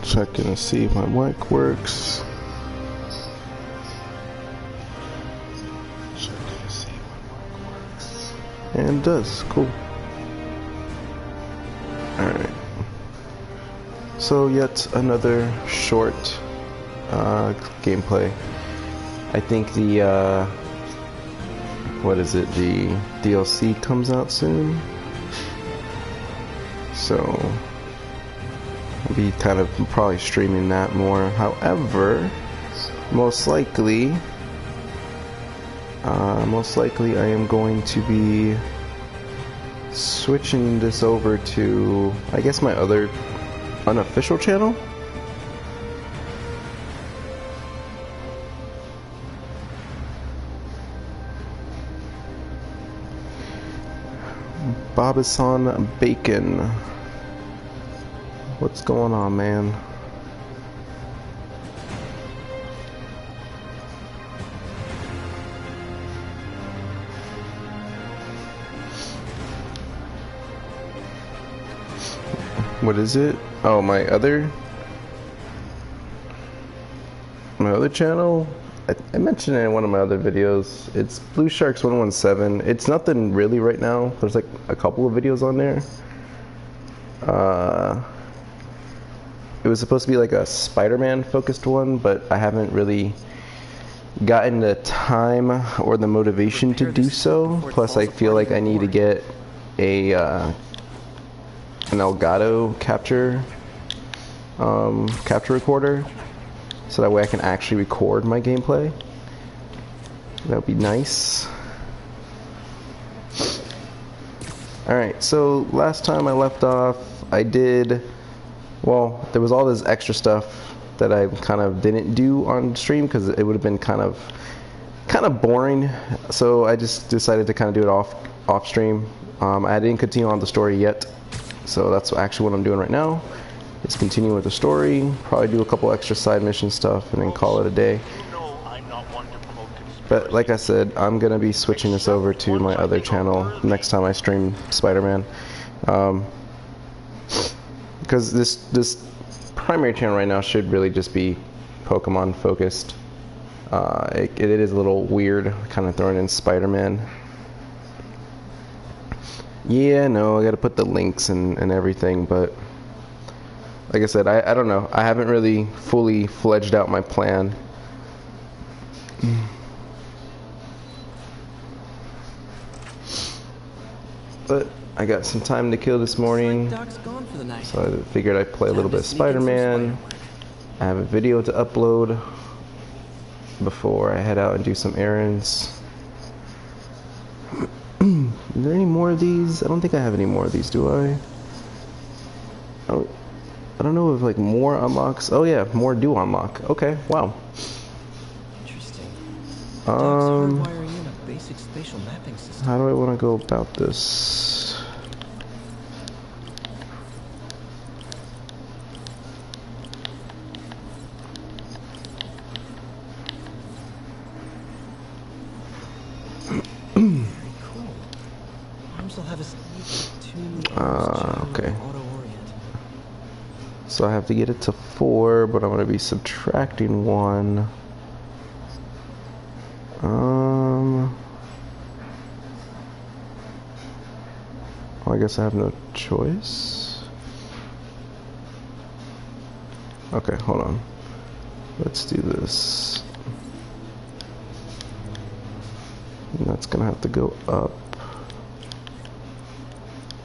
Checking to see if my mic works. Checking to see if my mic works. And it does. Cool. Alright. So yet another short gameplay. I think the what is it? The DLC comes out soon. So I'll be kind of probably streaming that more. However, most likely I am going to be switching this over to, I guess, my other unofficial channel. Bobasan Bacon. What's going on, man? What is it? Oh, my other channel? I mentioned it in one of my other videos. It's Blue Sharks 117. It's nothing really right now. There's like a couple of videos on there. It was supposed to be like a Spider-Man focused one, but I haven't really gotten the time or the motivation to do so. Plus, I feel like I need to get a an Elgato capture recorder, so that way I can actually record my gameplay. That would be nice. Alright, so last time I left off, well, there was all this extra stuff that I kind of didn't do on stream because it would have been kind of boring. So I just decided to kind of do it off stream. I didn't continue on the story yet, so that's actually what I'm doing right now. Is continue with the story, probably do a couple extra side mission stuff, and then call it a day. But like I said, I'm gonna be switching this over to my other channel next time I stream Spider-Man, because this primary channel right now should really just be Pokemon focused. It is a little weird, kind of throwing in Spider-Man. Yeah, no, I gotta put the links and everything, but like I said, I don't know. I haven't really fully fledged out my plan. But I got some time to kill this morning, so I figured I'd play a little bit of Spider-Man. I have a video to upload before I head out and do some errands. Is there any more of these? I don't think I have any more of these, do I? I don't know if like more unlocks. Oh yeah, more do unlock. Okay, wow. Interesting. How do I want to go about this? Okay. So I have to get it to 4, but I'm going to be subtracting 1. Well, I guess I have no choice. Okay, hold on. Let's do this. And that's going to have to go up.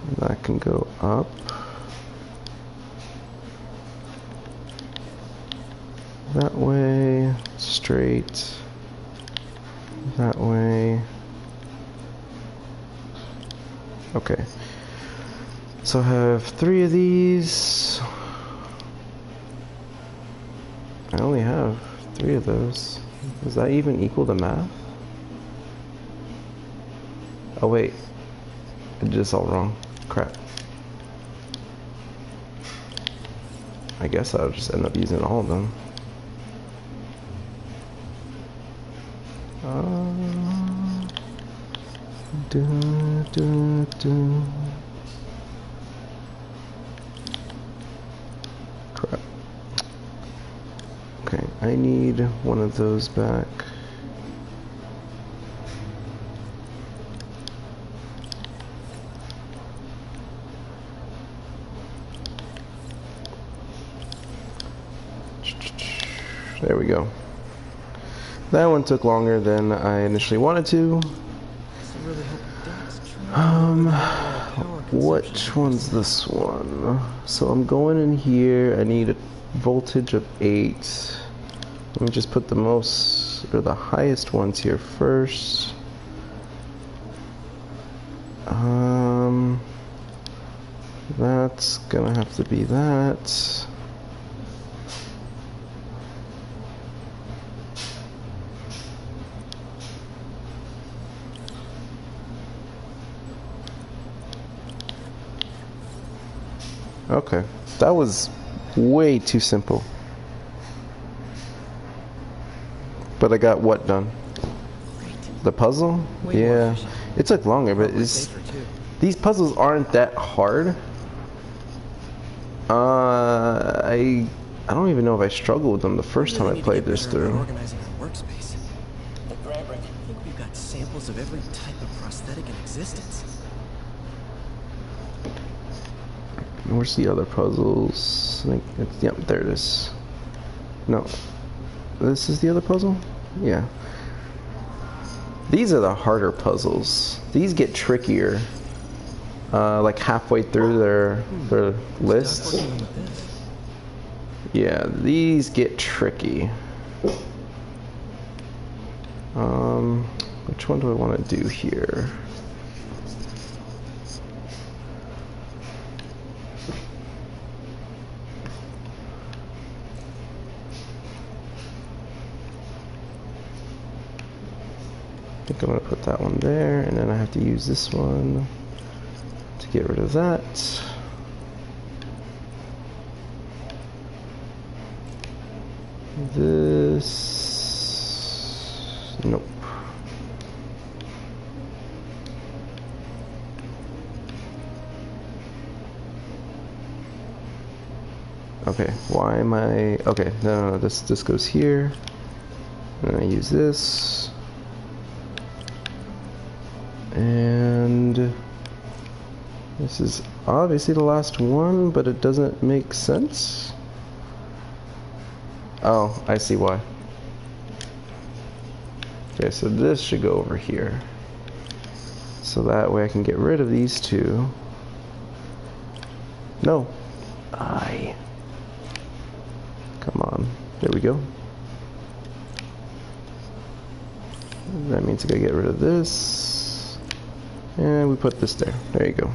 And that can go up. That way, straight, that way. Okay, so I have 3 of these. I only have 3 of those. Does that even equal the math? Oh wait, I did this all wrong. Crap. I guess I'll just end up using all of them. Crap. I need one of those back. There we go. That one took longer than I initially wanted to. Which one's this one? So I'm going in here. I need a voltage of 8. Let me just put the most or the highest ones here first. That's gonna have to be that. Okay, that was way too simple. But I got what done? The puzzle? Yeah, it took longer, but these puzzles aren't that hard. I don't even know if I struggled with them the first time I played this through. Organizing our workspace. The grabber. I think we've got samples of every type of prosthetic in existence. Where's the other puzzles? I think it's, yep, there it is. No, this is the other puzzle? Yeah. These are the harder puzzles. These get trickier. Like halfway through their lists. Yeah, these get tricky. Which one do I want to do here? I think I'm going to put that one there, and then I have to use this one to get rid of that. This... nope. Okay, why am I... okay, no, this goes here. And I use this. And this is obviously the last one, but it doesn't make sense. Oh, I see why. Okay, so this should go over here. So that way I can get rid of these two. No. Come on. There we go. That means I gotta get rid of this. And we put this there. There you go.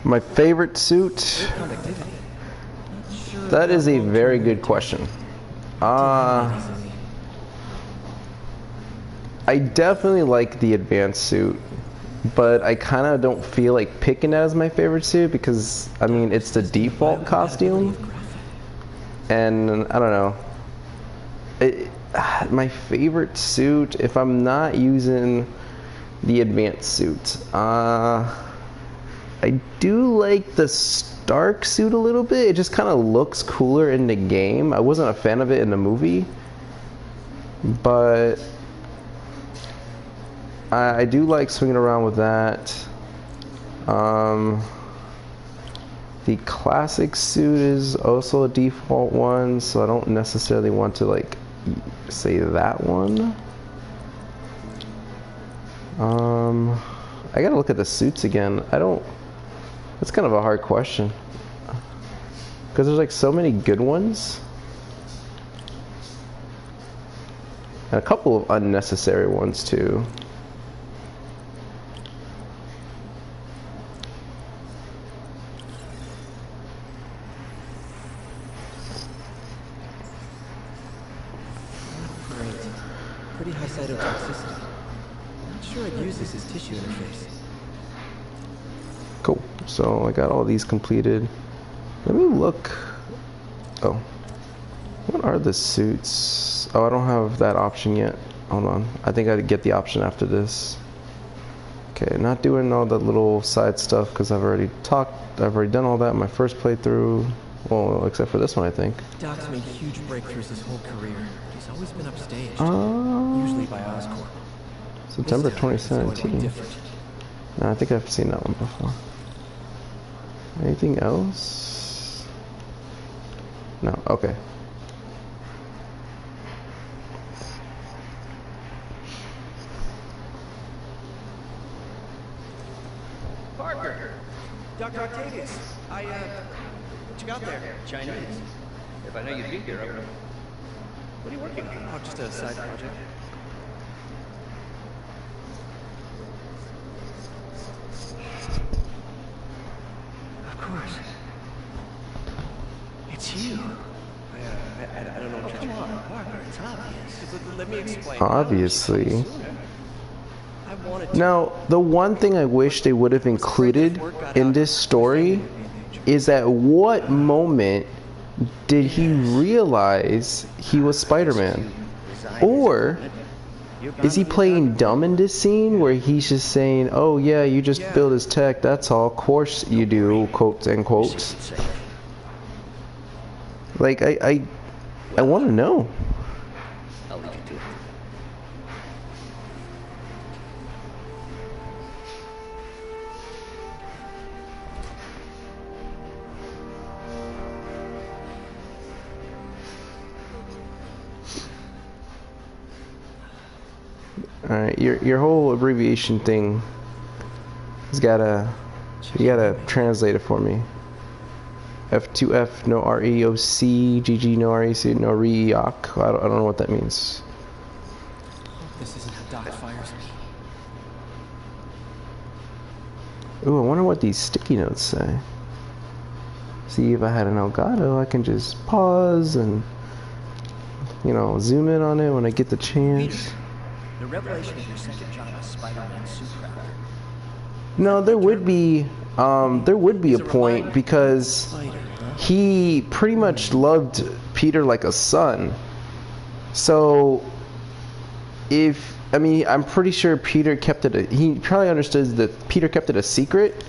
My favorite suit? That is a very good question. I definitely like the advanced suit, but I kind of don't feel like picking it as my favorite suit because, I mean, it's the default costume. And I don't know. My favorite suit, if I'm not using the advanced suit, I do like the Stark suit a little bit. It just kind of looks cooler in the game. I wasn't a fan of it in the movie, but I do like swinging around with that. The classic suit is also a default one, so I don't necessarily want to like say that one. I gotta look at the suits again. It's kind of a hard question because there's like so many good ones and a couple of unnecessary ones too. Pretty high cytotoxicity. Not sure I'd use this as tissue interface. Cool. So I got all these completed. Let me look. Oh. What are the suits? Oh, I don't have that option yet. Hold on. I think I'd get the option after this. Okay, not doing all the little side stuff because I've already done all that in my first playthrough. Well, except for this one, I think. Doc's made huge breakthroughs his whole career. He's always been upstaged, Uh, usually by Oscorp. September This time, it's going to be 2017. different. No, I think I've seen that one before. Anything else? No, okay. Parker! Dr. Octavius, what you got there? Chinese? If I know you'd be here, I would. What are you working on? Oh, just a side project. Of course. It's you. I don't know what you're doing. Parker, it's obvious. Let me explain. Obviously. I wanted to. Now, the one thing I wish they would have included in this story is at what moment did he realize he was Spider-Man? Or is he playing dumb in this scene where he's just saying, oh yeah, you just build his tech, that's all, of course you do, quotes and quotes. Like, I want to know. I'll leave you to it. Alright, your whole abbreviation thing has gotta, you gotta translate it for me. F2F, no REOC, GG, no REC, no REOC. I don't know what that means. This isn't how Doc fires me. Ooh, I wonder what these sticky notes say. See, if I had an Elgato, I can just pause and, you know, zoom in on it when I get the chance. The revelation of your second job as Spider-Man suit crafter. No, there would be a point because he pretty much loved Peter like a son. So, I'm pretty sure Peter kept it. He probably understood that Peter kept it a secret,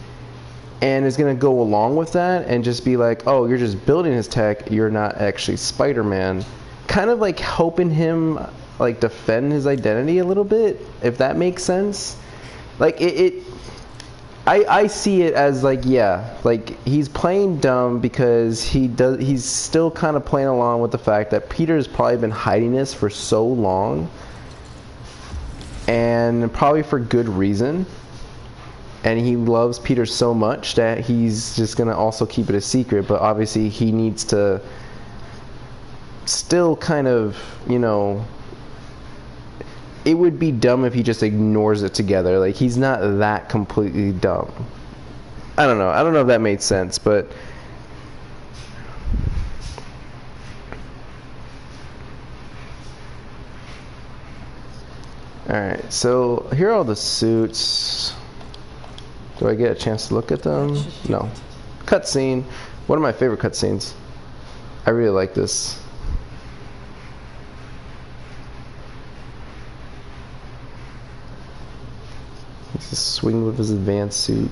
and is gonna go along with that and just be like, "Oh, you're just building his tech. You're not actually Spider-Man." Kind of like helping him like defend his identity a little bit, if that makes sense. Like I see it as like, yeah, like he's playing dumb because he's still kind of playing along with the fact that Peter's probably been hiding this for so long, and probably for good reason, and he loves Peter so much that he's just gonna also keep it a secret. But obviously he needs to still kind of, you know, it would be dumb if he just ignores it together. Like, he's not that completely dumb. I don't know if that made sense, but alright, so here are all the suits. Do I get a chance to look at them? No. Cutscene. One of my favorite cutscenes. I really like this. He's just swinging with his advanced suit,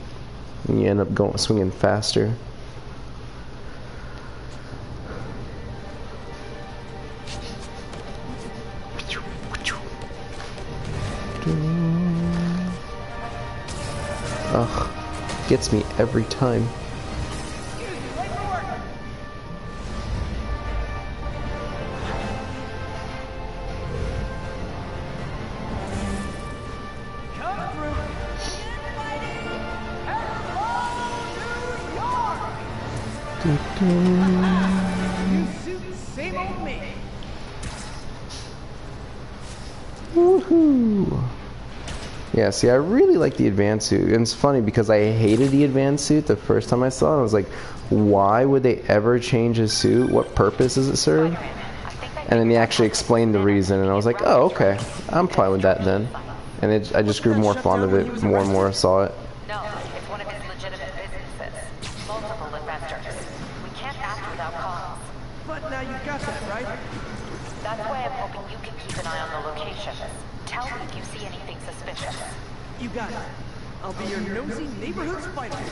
and you end up swinging faster. Ugh, gets me every time. Same old me. Woohoo! Yeah, see, I really like the advanced suit. And it's funny because I hated the advanced suit the first time I saw it. I was like, why would they ever change his suit? What purpose does it serve? And then they actually explained the reason, and I was like, oh, okay. I'm fine with that then. And I just grew more fond of it more and more I saw it. No, it's one of his legitimate businesses. Multiple investors. We can't act without cause. But now you've got that, right? That's why I'm hoping you can keep an eye on the locations. Tell me if you see anything suspicious. You got it. I'll be your nosy neighborhood Spider-Man.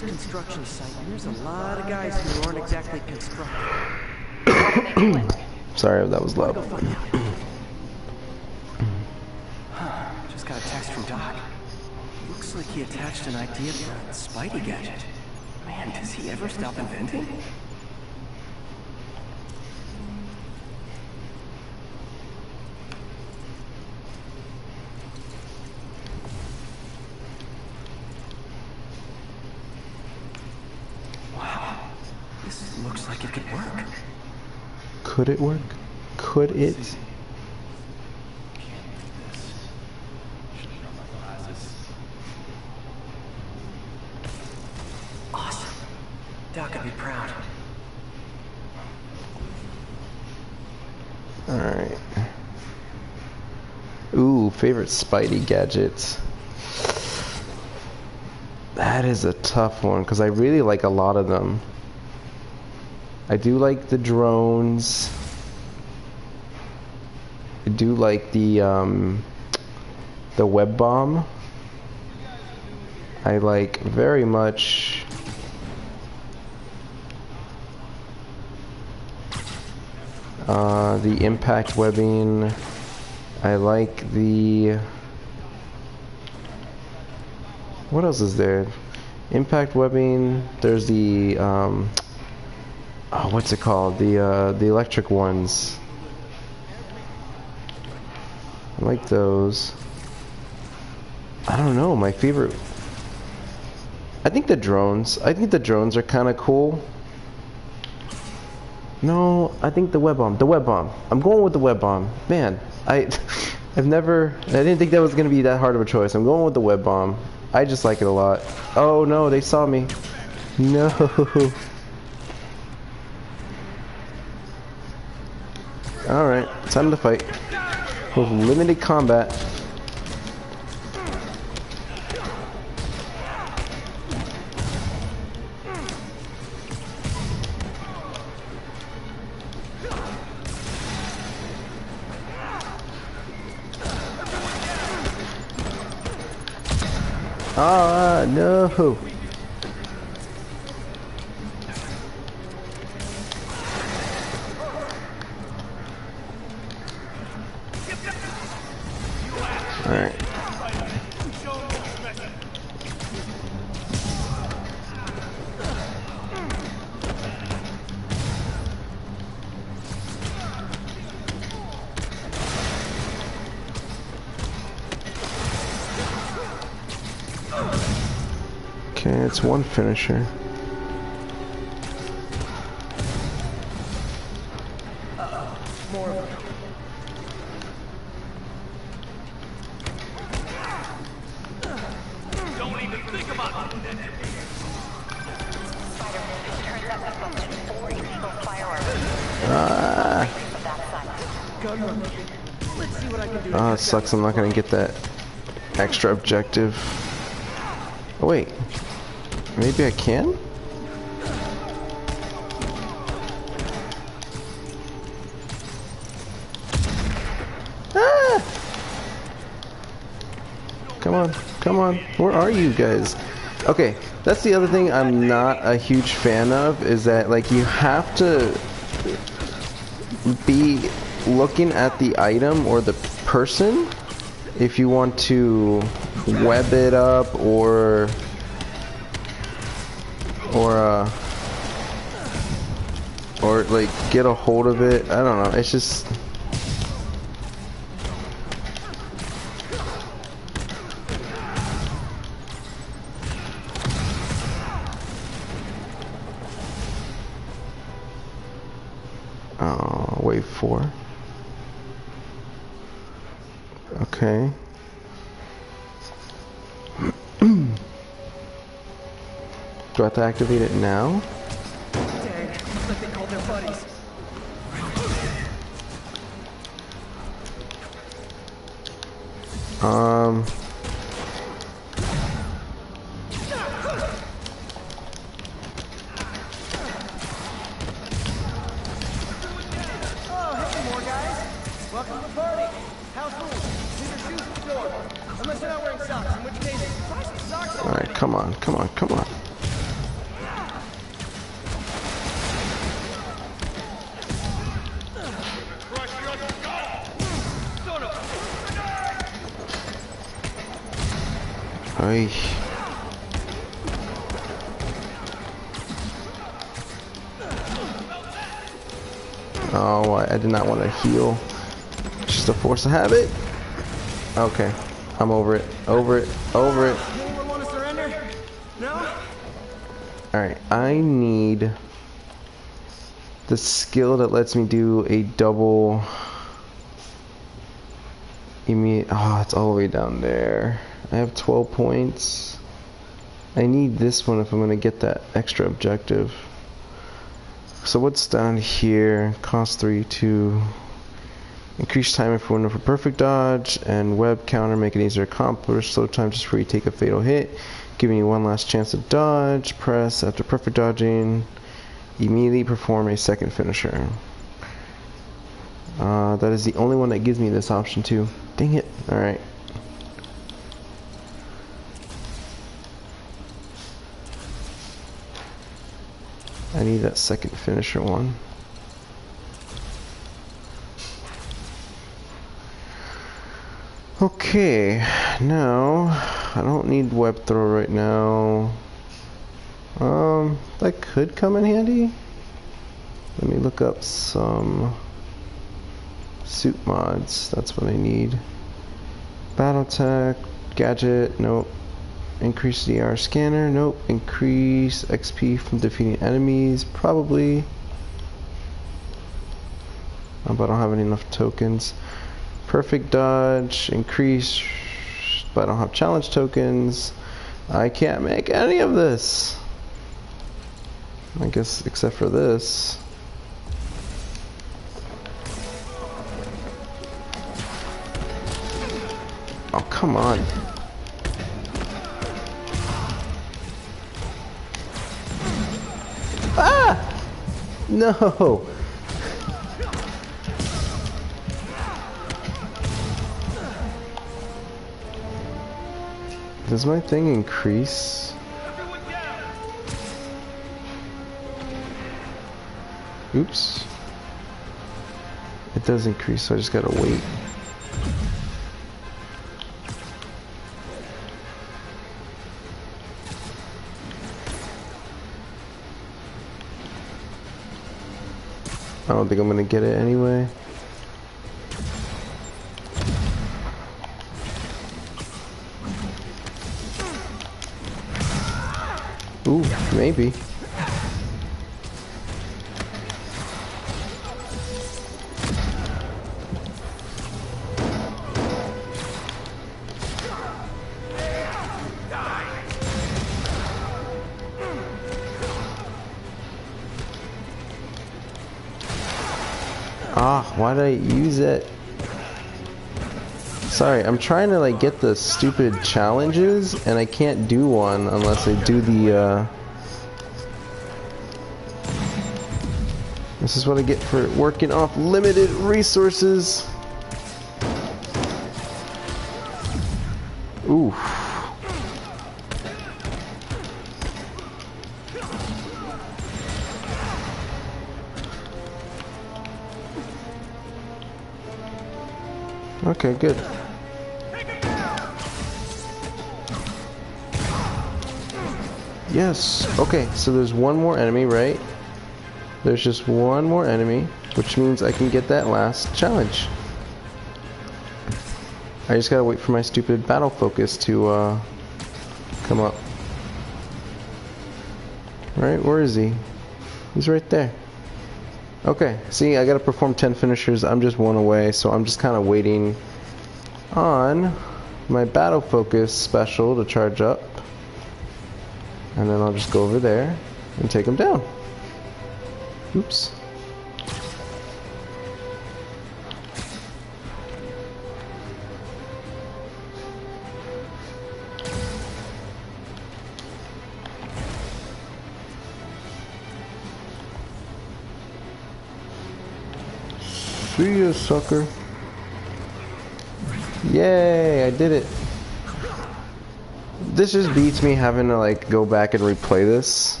construction site, and there's a lot of guys who aren't exactly constructive. What are they doing? Sorry if that was loud. Go find out. Just got a text from Doc. Looks like he attached an idea for a Spidey gadget. Man, does he ever stop inventing? Wow, this looks like it could work. Could it work? Could it? Awesome. Doc would be proud. Alright. Ooh, favorite Spidey gadgets. That is a tough one because I really like a lot of them. I do like the drones. I do like the web bomb. I like very much the impact webbing. I like the... What else is there? Impact webbing. There's the oh, what's it called? The electric ones. I like those. I don't know. My favorite. I think the drones. I think the drones are kind of cool. No, I think the web bomb. The web bomb. I'm going with the web bomb. Man, I've never. I didn't think that was gonna be that hard of a choice. I'm going with the web bomb. I just like it a lot. Oh no, they saw me. No. Alright, time to fight. With limited combat. Ah, no. Alright. Okay, it's one finisher. Ah, it sucks I'm not gonna get that extra objective. Oh wait, maybe I can? Ah! Come on, come on, where are you guys? Okay, that's the other thing I'm not a huge fan of, is that like you have to be looking at the item or the person if you want to web it up or like get a hold of it. I don't know, it's just wave 4. Okay. Do I have to activate it now? Dang, looks like they called their buddies. Alright, come on, come on, come on. Oy. Oh, I did not want to heal. Just a force of habit. Okay, I'm over it. Over it. Over it. Anyone want to surrender? No? Alright, I need the skill that lets me do a double immediate. Oh, it's all the way down there. I have 12 points. I need this one if I'm going to get that extra objective. So what's down here? Cost 3 to increase time for window for perfect dodge, and web counter, make it easier to accomplish. Slow time just before you take a fatal hit, giving you one last chance to dodge. Press after perfect dodging. Immediately perform a second finisher. That is the only one that gives me this option too. Dang it. Alright. I need that second finisher one. Okay, now I don't need web throw right now. That could come in handy. Let me look up some suit mods. That's what I need. Battle tech, gadget, nope. Increase DR scanner, nope. Increase XP from defeating enemies, probably. But I don't have enough tokens. Perfect dodge, increase, but I don't have challenge tokens. I can't make any of this. I guess except for this. Oh, come on. Ah! No! Does my thing increase? Oops. It does increase, so I just gotta wait. I don't think I'm gonna get it anyway. Ooh, maybe. Ah, why did I use it? Sorry, I'm trying to like get the stupid challenges and I can't do one unless I do the This is what I get for working off limited resources. Ooh. Okay, good. Yes. Okay, so there's one more enemy, right? There's just one more enemy, which means I can get that last challenge. I just gotta wait for my stupid battle focus to come up. Right, where is he? He's right there. Okay, see, I gotta perform 10 finishers. I'm just one away, so I'm just kind of waiting on my battle focus special to charge up. And then I'll just go over there and take him down. Oops. See ya, sucker. Yay, I did it. This just beats me having to like go back and replay this.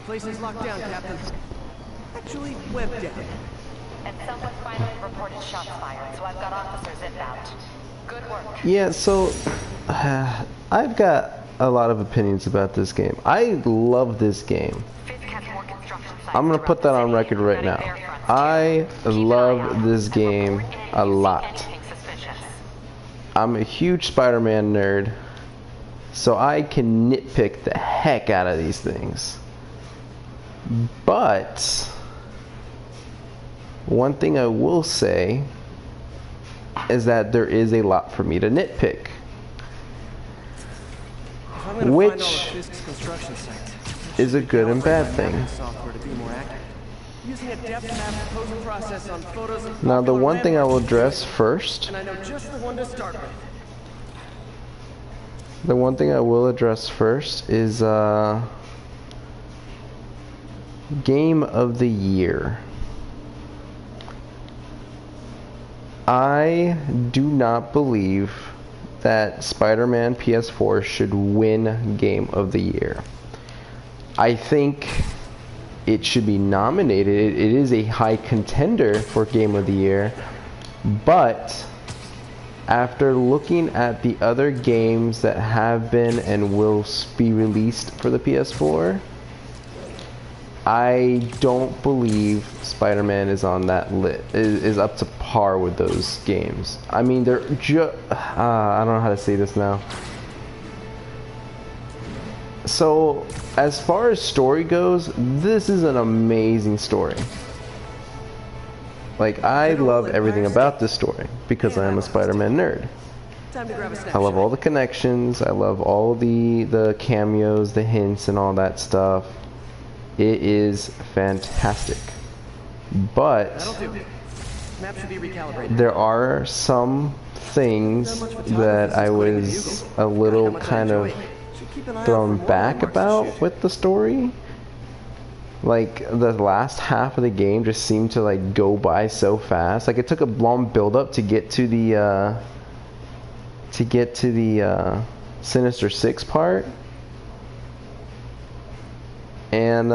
Place is locked down, Captain. Actually, webbed down. And someone finally reported shots fired, so I've got officers inbound. Good work. Yeah, so I've got a lot of opinions about this game. I love this game. Fisk has more construction sites I'm gonna throughout put the that on city, record right adding now. bear fronts, I too. Keep an eye love out this and game report a anytime you see lot. anything suspicious. I'm a huge Spider-Man nerd, so I can nitpick the heck out of these things. But one thing I will say is that there is a lot for me to nitpick. If I'm gonna find all Which of Fisk's construction sites, is a good and bad thing. software to be more accurate. Using a depth map post-process on photos of Now, the popular one thing I will landmarks, address first, and I know just the one to start with. the one thing I will address first is Game of the Year. I do not believe that Spider-Man PS4 should win Game of the Year. I think it should be nominated. It is a high contender for Game of the Year, but after looking at the other games that have been and will be released for the PS4, I don't believe Spider-Man is on that is up to par with those games. I mean, they're I don't know how to say this now. So, as far as story goes, this is an amazing story. Like, I love everything about this story because I am a Spider-Man nerd. Time to grab a I snapshot. love all the connections. I love all the cameos, the hints, and all that stuff. It is fantastic. But That'll do. Map should be recalibrated. there are some things that I was a little kind of thrown back about with the story. Like, the last half of the game just seemed to like go by so fast. Like, it took a long build up to get to the Sinister Six part. And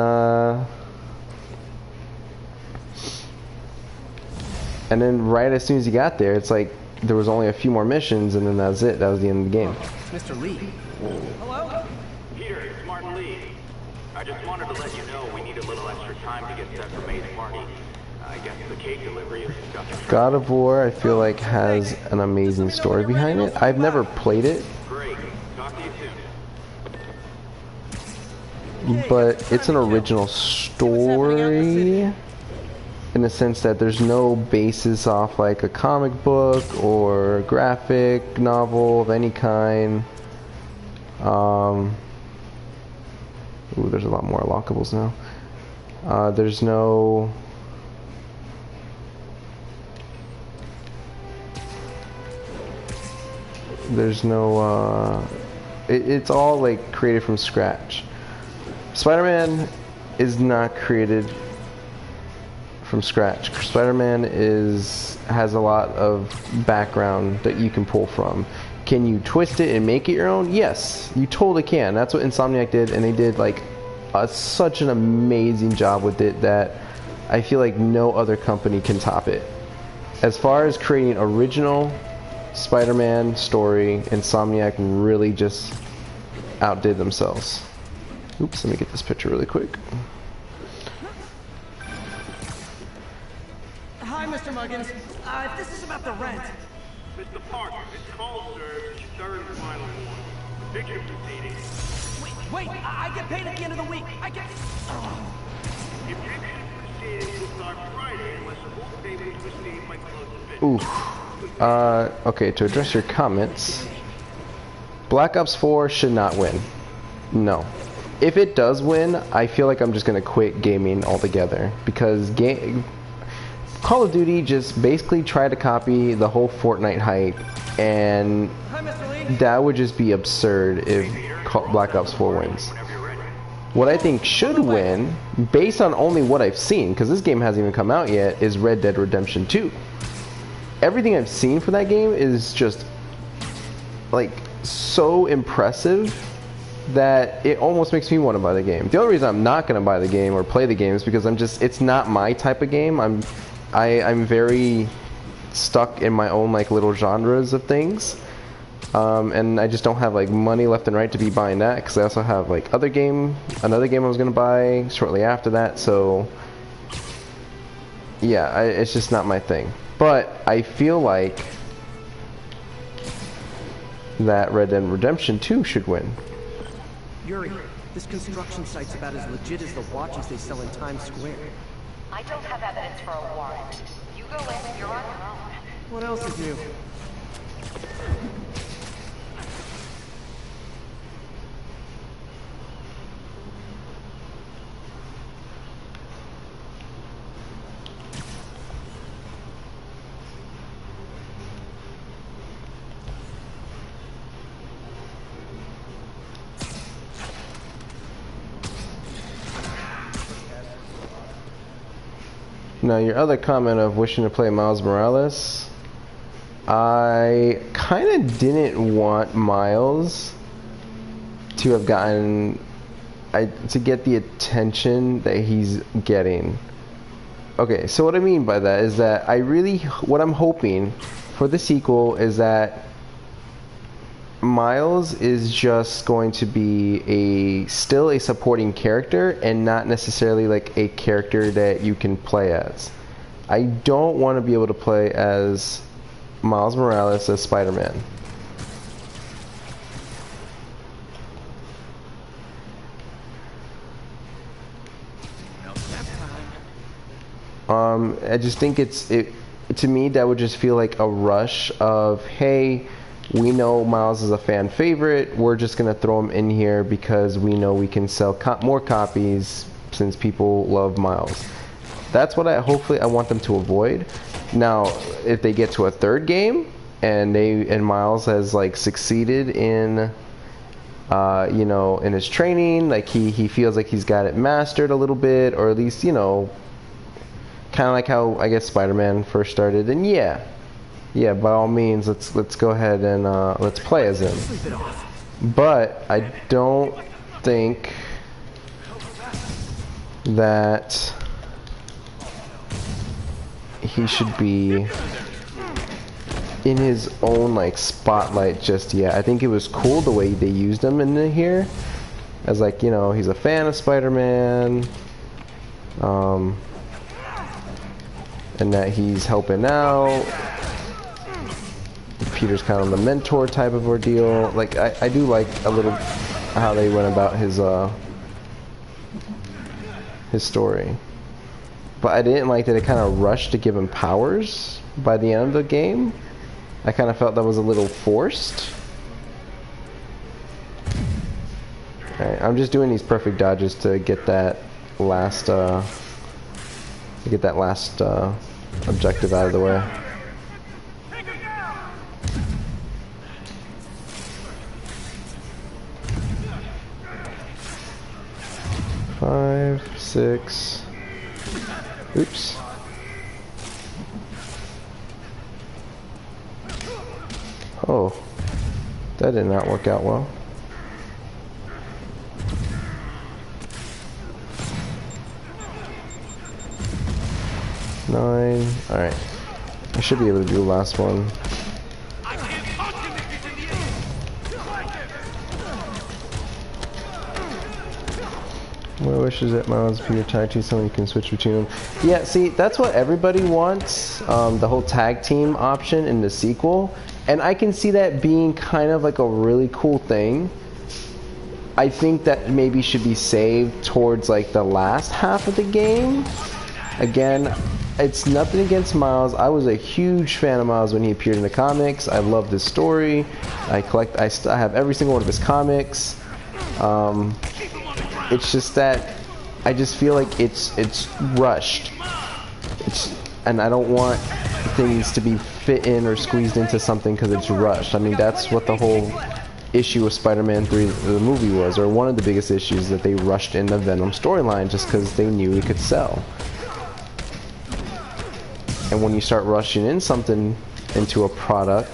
then right as soon as you got there, it's like there was only a few more missions, and then that was it. That was the end of the game. It's Mr. Lee. Hello? Peter, it's Martin Lee. I just wanted to let you know we need a little extra time to get set for May's party. I guess the cake delivery is discussed. God of War, I feel like, has an amazing story behind it. I've never played it, Great. Talk to you soon. but it's an original story in the sense that there's no basis off like a comic book or graphic novel of any kind. Ooh, there's a lot more unlockables now. There's no it's all like created from scratch. Spider-Man is not created from scratch. Spider-Man has a lot of background that you can pull from. Can you twist it and make it your own? Yes, you totally can. That's what Insomniac did, and they did like such an amazing job with it that I feel like no other company can top it. As far as creating original Spider-Man story, Insomniac really just outdid themselves. Oops, let me get this picture really quick. Hi, Mr. Muggins. If this is about the rent. Mr. Parker, it's call served, third and final one. Eviction proceedings. Wait, I get paid at the end of the week. I get... Eviction proceedings will start Friday unless a full payment is received by close of business. Ooh. Okay, to address your comments, Black Ops 4 should not win. No. If it does win, I feel like I'm just going to quit gaming altogether. Because Call of Duty just basically tried to copy the whole Fortnite hype. And Hi, Mr. Lee. that would just be absurd if Black Ops 4 wins. What I think should win, based on only what I've seen, because this game hasn't even come out yet, is Red Dead Redemption 2. Everything I've seen for that game is just like so impressive that it almost makes me want to buy the game. The only reason I'm not going to buy the game or play the game is because it's not my type of game. I'm very stuck in my own like little genres of things. And I just don't have like money left and right to be buying that, because I also have like another game I was gonna buy shortly after that. So yeah, it's just not my thing. But I feel like that Red Dead Redemption 2 should win. Yuri, this construction site's about as legit as the watches they sell in Times Square. I don't have evidence for a warrant. You go in, you're on your own. What else is new? Now, your other comment of wishing to play Miles Morales, I kind of didn't want Miles to have gotten, to get the attention that he's getting. Okay, so what I mean by that is that what I'm hoping for the sequel is that Miles is just going to be still a supporting character and not necessarily like a character that you can play as. I don't want to be able to play as Miles Morales as Spider-Man. I just think to me that would just feel like a rush of, hey, we know Miles is a fan favorite, we're just going to throw him in here because we know we can sell more copies since people love Miles. That's what hopefully I want them to avoid. Now, if they get to a third game and Miles has like succeeded in you know, in his training, like he feels like he's got it mastered a little bit, or at least, you know, kind of like how I guess Spider-Man first started, then yeah, by all means, let's go ahead and let's play as him. But I don't think that he should be in his own like spotlight just yet. I think it was cool the way they used him in here, as like, you know, he's a fan of Spider-Man, and that he's helping out. Peter's kind of the mentor type of ordeal. Like I do like a little how they went about his story, but I didn't like that it kind of rushed to give him powers by the end of the game. I kind of felt that was a little forced. Alright, I'm just doing these perfect dodges to get that last objective out of the way. Five, six. Oops. Oh, that did not work out well. Nine. Alright. I should be able to do the last one. My wish is that Miles be your tag team, so you can switch between them. Yeah, see, that's what everybody wants, the whole tag team option in the sequel. And I can see that being kind of like a really cool thing. I think that maybe should be saved towards like the last half of the game. Again, it's nothing against Miles. I was a huge fan of Miles when he appeared in the comics. I loved his story. I have every single one of his comics. It's just that I just feel like it's rushed. And I don't want things to be fit in or squeezed into something because it's rushed. I mean, that's what the whole issue with Spider-Man 3, the movie, was, or one of the biggest issues, that they rushed in the Venom storyline just because they knew it could sell. And when you start rushing in something into a product,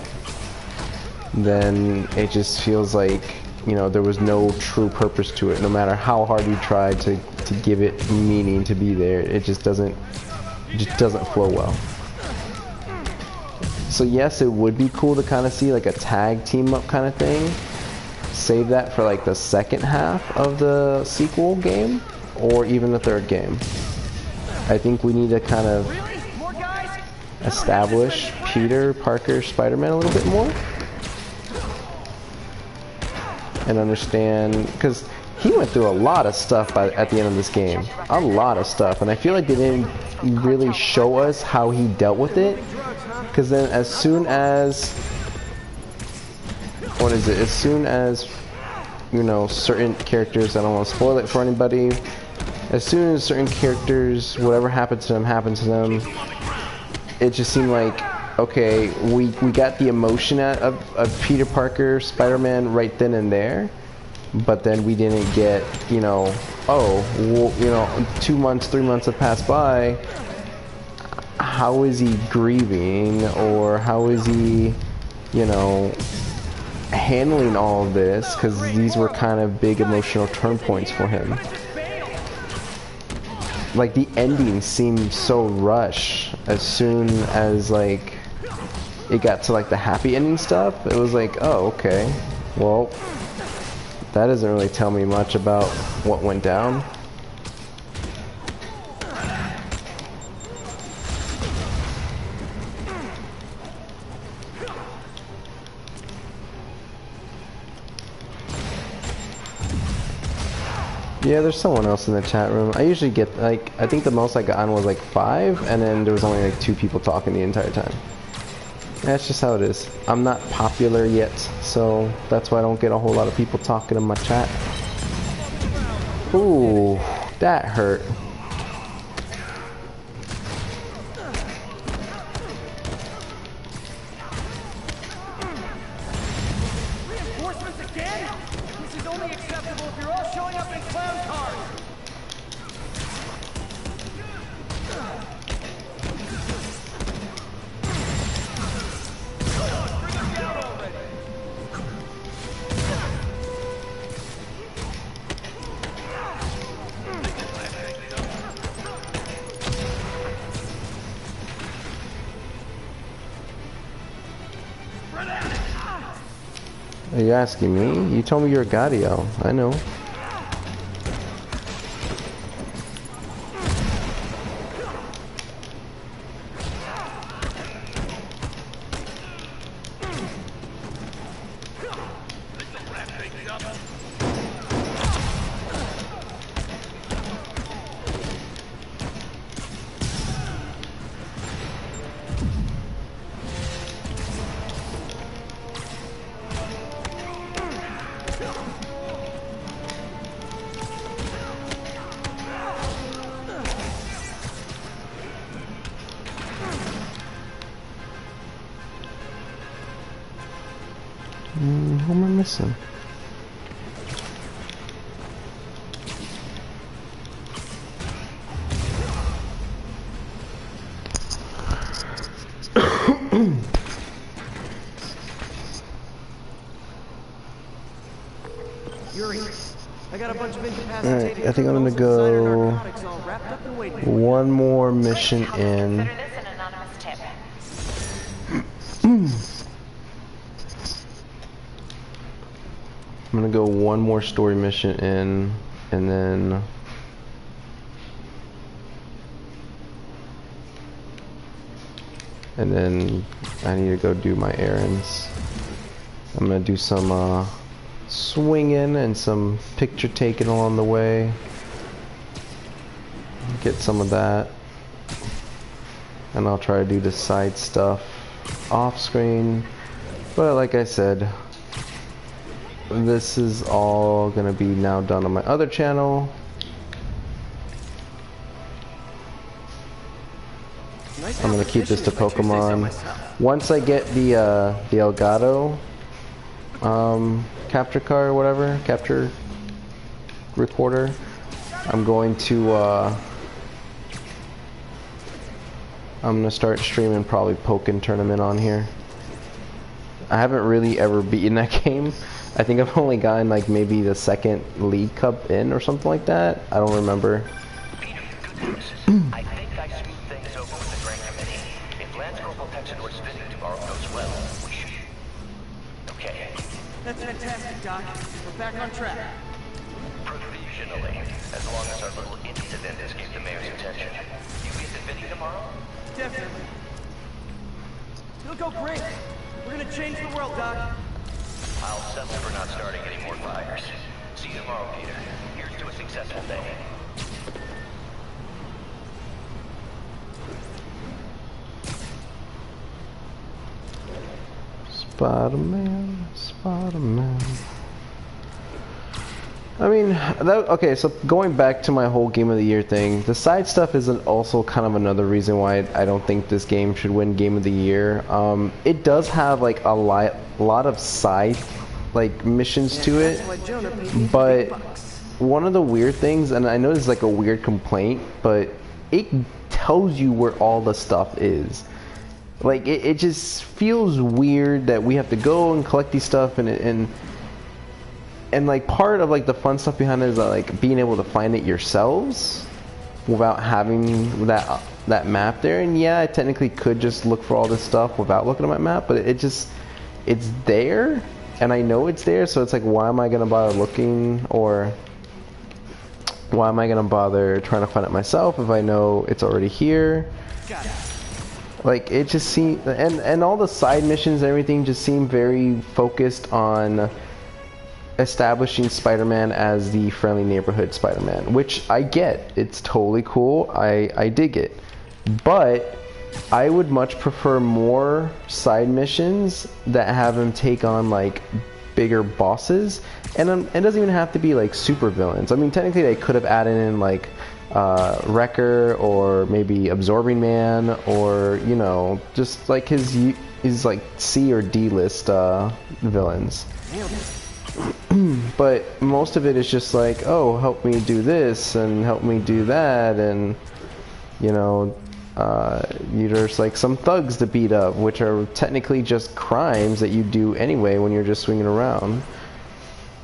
then it just feels like, you know, there was no true purpose to it. No matter how hard you tried to give it meaning to be there, it just doesn't flow well. So yes, it would be cool to kind of see like a tag team up kind of thing. Save that for like the second half of the sequel game, or even the third game. I think we need to kind of establish Peter Parker Spider-Man a little bit more. And understand, because he went through a lot of stuff at the end of this game. A lot of stuff. And I feel like they didn't really show us how he dealt with it. Because then as soon as... What is it? As soon as, you know, certain characters, I don't want to spoil it for anybody. As soon as certain characters, whatever happened to them, it just seemed like, okay, we got the emotion of Peter Parker, Spider-Man right then and there, but then we didn't get, you know, oh, well, you know, 2 months, 3 months have passed by, how is he grieving, or how is he, you know, handling all of this, because these were kind of big emotional turn points for him. Like, the ending seemed so rushed as soon as, like, it got to, like, the happy ending stuff. It was like, oh, okay. Well, that doesn't really tell me much about what went down. Yeah, there's someone else in the chat room. I usually get, like, I think the most I got on was like 5, and then there was only like 2 people talking the entire time. That's just how it is. I'm not popular yet, so that's why I don't get a whole lot of people talking in my chat. Ooh, that hurt. Reinforcements again? This is only acceptable if you're all showing up in clown cars. Are you asking me? You told me you're a Gadio. I know. Who am I missing? Yuri, I got a bunch of incapacitated. Alright, I think I'm gonna go one more mission in. Consider this an anonymous tip. I'm gonna go one more story mission in, and then I need to go do my errands. I'm gonna do some swinging and some picture taking along the way. Get some of that, and I'll try to do the side stuff off screen. But like I said, this is all gonna be now done on my other channel. I'm gonna keep this to Pokemon. Once I get the Elgato capture card or whatever, capture recorder, I'm going to I'm gonna start streaming probably Pokken Tournament on here. I haven't really ever beaten that game. I think I've only gotten like maybe the second League Cup in or something like that. I don't remember. Peter, good news. I think I smoothed things over with the Grand Committee. If If Lance Corporal Texidor's fitting tomorrow goes well, we should... Okay. That's fantastic, Doc. We're back on track. Provisionally. As long as our little incident escaped the mayor's attention. You get the fitting tomorrow? Definitely. It'll go great. We're gonna change the world, Doc. I'll settle for not starting any more fires. See you tomorrow, Peter. Here's to a successful day. Spider-Man, Spider-Man. I mean, okay, so going back to my whole Game of the Year thing, the side stuff isn't also kind of another reason why I don't think this game should win Game of the Year. It does have like a lot of side like missions to it, but one of the weird things, and I know this is like a weird complaint, but it tells you where all the stuff is. Like it just feels weird that we have to go and collect these stuff and like part of like the fun stuff behind it is like being able to find it yourselves without having that map there. And yeah, I technically could just look for all this stuff without looking at my map, but it's there and I know it's there, so it's like, why am I gonna bother looking, or why am I gonna bother trying to find it myself if I know it's already here? Got it. Like it just seemed, and all the side missions and everything just seem very focused on establishing Spider-Man as the friendly neighborhood Spider-Man, which I get. It's totally cool. I dig it. But I would much prefer more side missions that have him take on like bigger bosses, and it doesn't even have to be like super villains. I mean, technically they could have added in like Wrecker or maybe Absorbing Man, or you know, just like his like C or D list villains. But most of it is just like, oh, help me do this and help me do that, and you know, there's like some thugs to beat up, which are technically just crimes that you do anyway when you're just swinging around.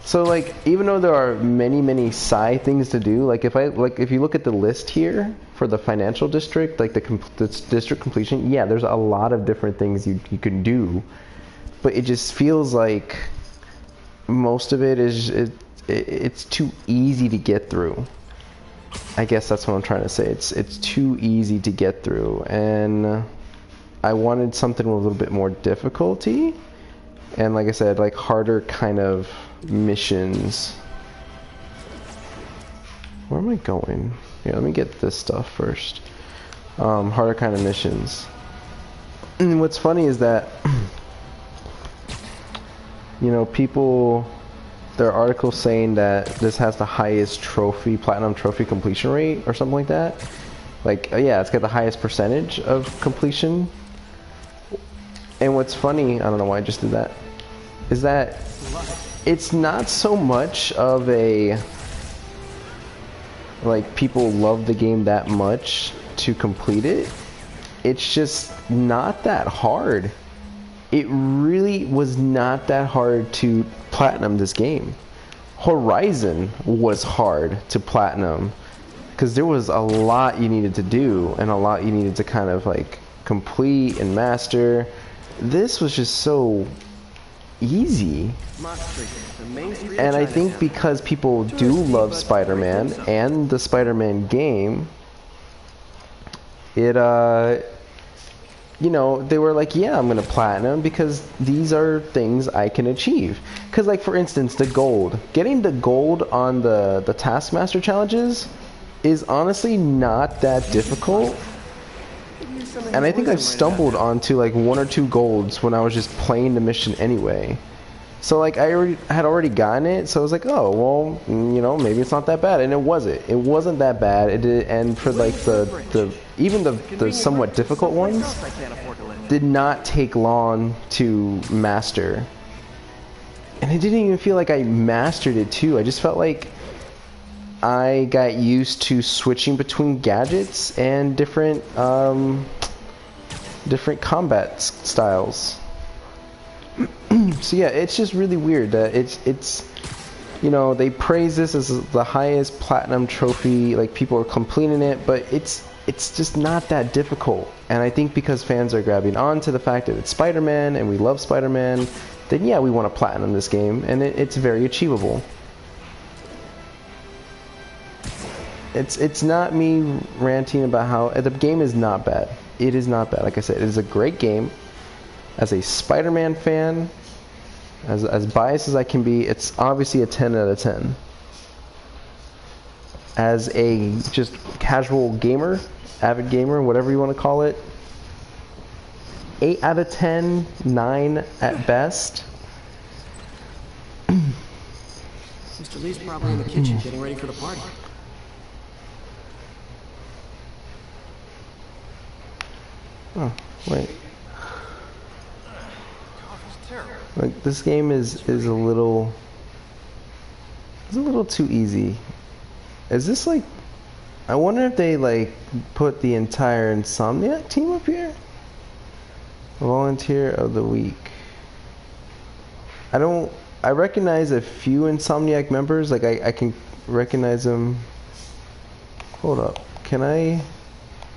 So like, even though there are many side things to do, like if you look at the list here for the financial district, like the district completion, yeah, there's a lot of different things you can do, but it just feels like most of it is it's too easy to get through. I guess that's what I'm trying to say. It's too easy to get through, and I wanted something with a little bit more difficulty, and like I said, like harder kind of missions. Where am I going? Yeah, let me get this stuff first. Harder kind of missions. And what's funny is that you know, there are articles saying that this has the highest platinum trophy completion rate or something like that. Like, yeah, it's got the highest percentage of completion. And what's funny, I don't know why I just did that, is that it's not so much of a, like, people love the game that much to complete it. It's just not that hard. It really was not that hard to platinum this game. Horizon was hard to platinum because there was a lot you needed to do and a lot you needed to kind of like complete and master. This was just so easy. And I think because people do love Spider-Man and the Spider-Man game, you know, they were like, yeah, I'm gonna platinum because these are things I can achieve. Because, like, for instance, the gold. Getting the gold on the Taskmaster challenges is honestly not that difficult. And I think I've stumbled onto, like, 1 or 2 golds when I was just playing the mission anyway. So, like, I had already gotten it, so I was like, oh, well, you know, maybe it's not that bad. And it wasn't. It wasn't that bad. It did, and for, like, even the somewhat difficult ones did not take long to master. And it didn't even feel like I mastered it too. I just felt like I got used to switching between gadgets and different combat styles. So yeah, it's just really weird that it's you know, they praise this as the highest platinum trophy, like people are completing it, but it's it's just not that difficult. And I think because fans are grabbing on to the fact that it's Spider-Man and we love Spider-Man, then yeah, we want to platinum this game, and it's very achievable. It's not me ranting about how the game is not bad. It is not bad. Like I said, it is a great game. As a Spider-Man fan, as biased as I can be, it's obviously a 10 out of 10. As a just casual gamer, avid gamer, whatever you want to call it, 8 out of 10, 9 at best. Mr. Lee's probably in the kitchen getting ready for the party. Oh, wait. Like, this game is a little too easy. Is this like, I wonder if they like put the entire Insomniac team up here? Volunteer of the week. I recognize a few Insomniac members, like I can recognize them. Hold up, can I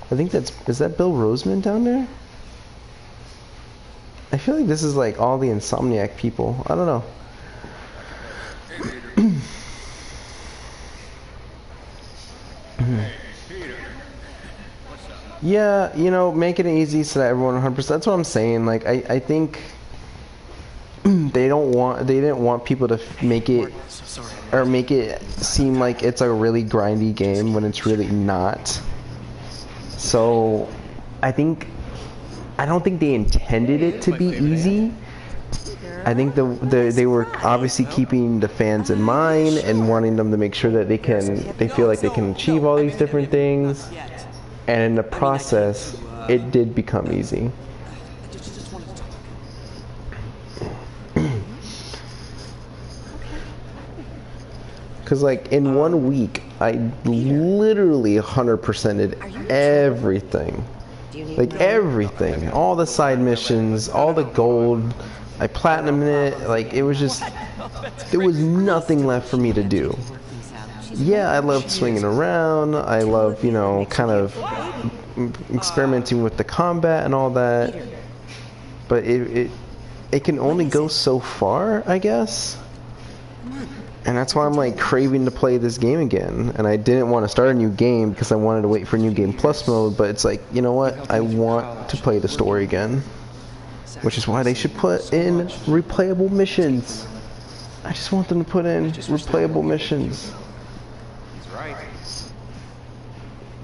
think is that Bill Roseman down there? I feel like this is like all the Insomniac people. I don't know. Yeah, you know, make it easy so that everyone 100%. That's what I'm saying. Like, I think they didn't want people to make it or make it seem like it's a really grindy game when it's really not. So, I don't think they intended it to be easy. I think they were obviously keeping the fans in mind and wanting them to make sure that they feel like they can achieve all these different things. And in the process, it did become easy. Because like in 1 week, I literally 100%ed everything. Like everything. All the side missions, all the gold. I platinumed it. Like it was just, there was nothing left for me to do. Yeah, I loved swinging around. I love, you know, kind of experimenting with the combat and all that. But it can only go so far, I guess. And that's why I'm like craving to play this game again. And I didn't want to start a new game because I wanted to wait for New Game Plus mode. But it's like, you know what? I want to play the story again. Which is why they should put in replayable missions. I just want them to put in replayable missions.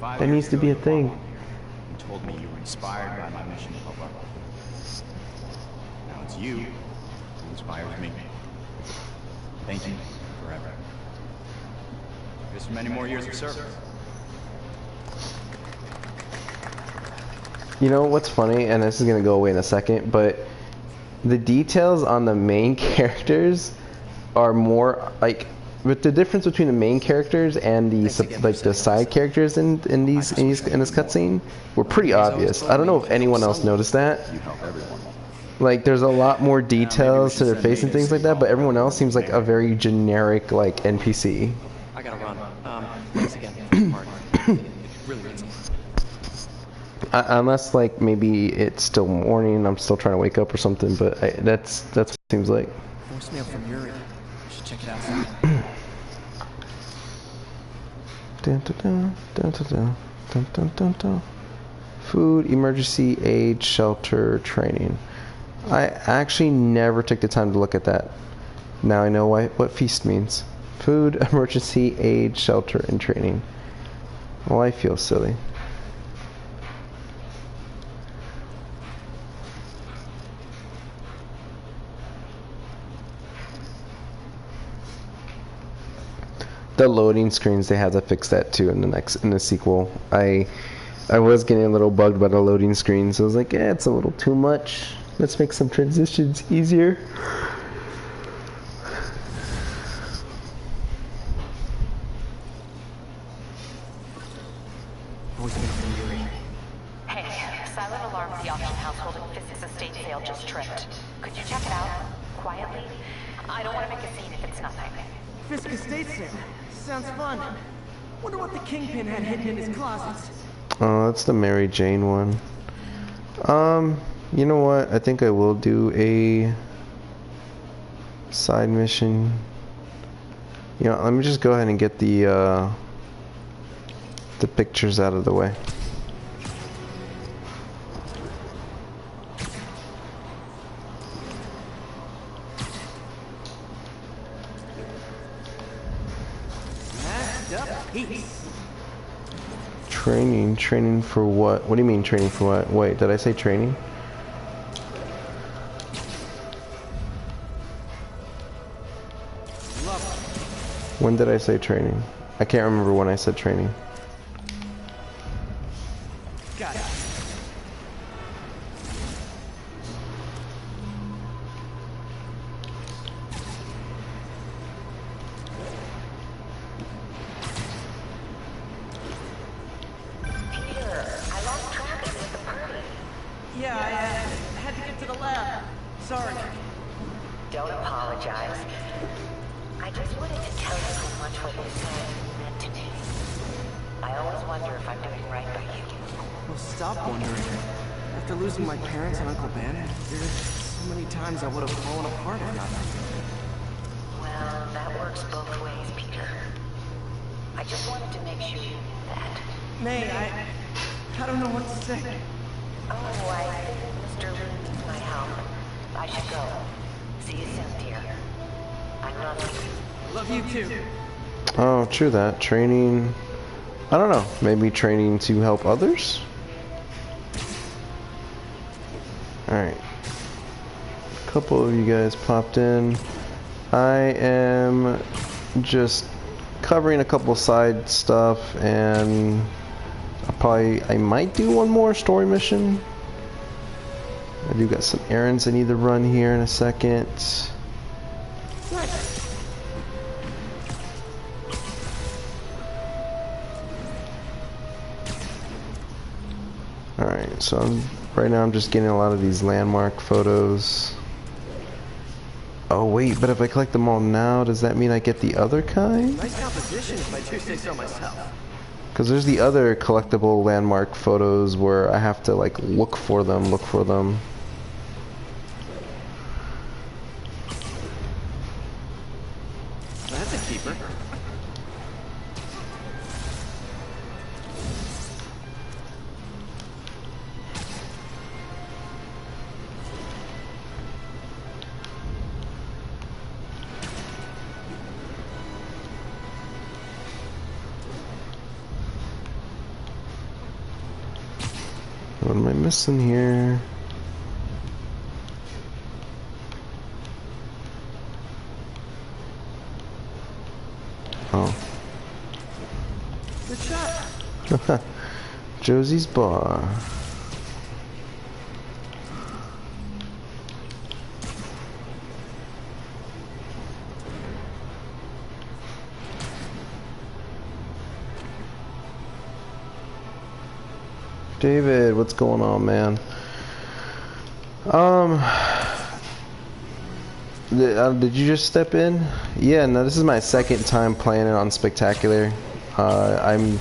That needs to be a thing. You told me you were inspired by my mission, Papa. Now it's you who inspires me. Thank you forever. Here's for many more years of service. You know what's funny, and this is gonna go away in a second, but the details on the main characters are more like, with the difference between the main characters and the side characters in this cutscene were pretty obvious. I don't know if anyone else noticed that. Like there's a lot more details to their face and things like that, but everyone else seems like a very generic like NPC. I gotta run. Thanks again for the party. It really means a lot. Unless like maybe it's still morning and I'm still trying to wake up or something, but that's what it seems like. Voicemail from Yuri. Should check it out. Dun, dun, dun, dun, dun, dun, dun, dun, dun. Food, emergency aid, shelter, training. I actually never took the time to look at that. Now I know what feast means. Food, emergency aid, shelter, and training. Well, I feel silly. The loading screens, they have to fix that too in the sequel. I was getting a little bugged by the loading screens, so I was like, yeah, it's a little too much. Let's make some transitions easier. Hey, silent alarm at the auction household in Fisk's estate sale just tripped. Could you check it out? Quietly? I don't want to make a scene if it's nothing. Fisk estate sale. Sounds fun. Wonder what the Kingpin had hidden in his closets. Oh, that's the Mary Jane one. You know what? I think I will do a side mission. You know, let me just go ahead and get the pictures out of the way. Training for what? What do you mean training for what? Wait, did I say training? When did I say training? I can't remember when I said training. Got it. Peter, I lost track of you at the party. Yeah, I had to get to the lab. Sorry. Don't apologize. I just wanted to tell you how much what you said meant to me. I always wonder if I'm doing right by you. Well, stop wondering. After losing my parents and Uncle Ben, there's so many times I would have fallen apart if not. Well, that works both ways, Peter. I just wanted to make sure you knew that. May, I don't know what to say. Oh, I think Mr. Lee needs my help. I should go. See you soon, dear. I love you. Love you too. Oh, true that. Training. I don't know. Maybe training to help others? Alright. A couple of you guys popped in. I am just covering a couple side stuff, and I might do one more story mission. I do got some errands I need to run here in a second. Alright, so right now I'm just getting a lot of these landmark photos. Oh wait, but if I collect them all now, does that mean I get the other kind? Nice composition if I do say so myself. Because there's the other collectible landmark photos where I have to like look for them. That's a keeper. What am I missing here? Oh. Good shot. Josie's Bar. David, what's going on, man? Did you just step in? Yeah, no, this is my second time playing it on Spectacular. I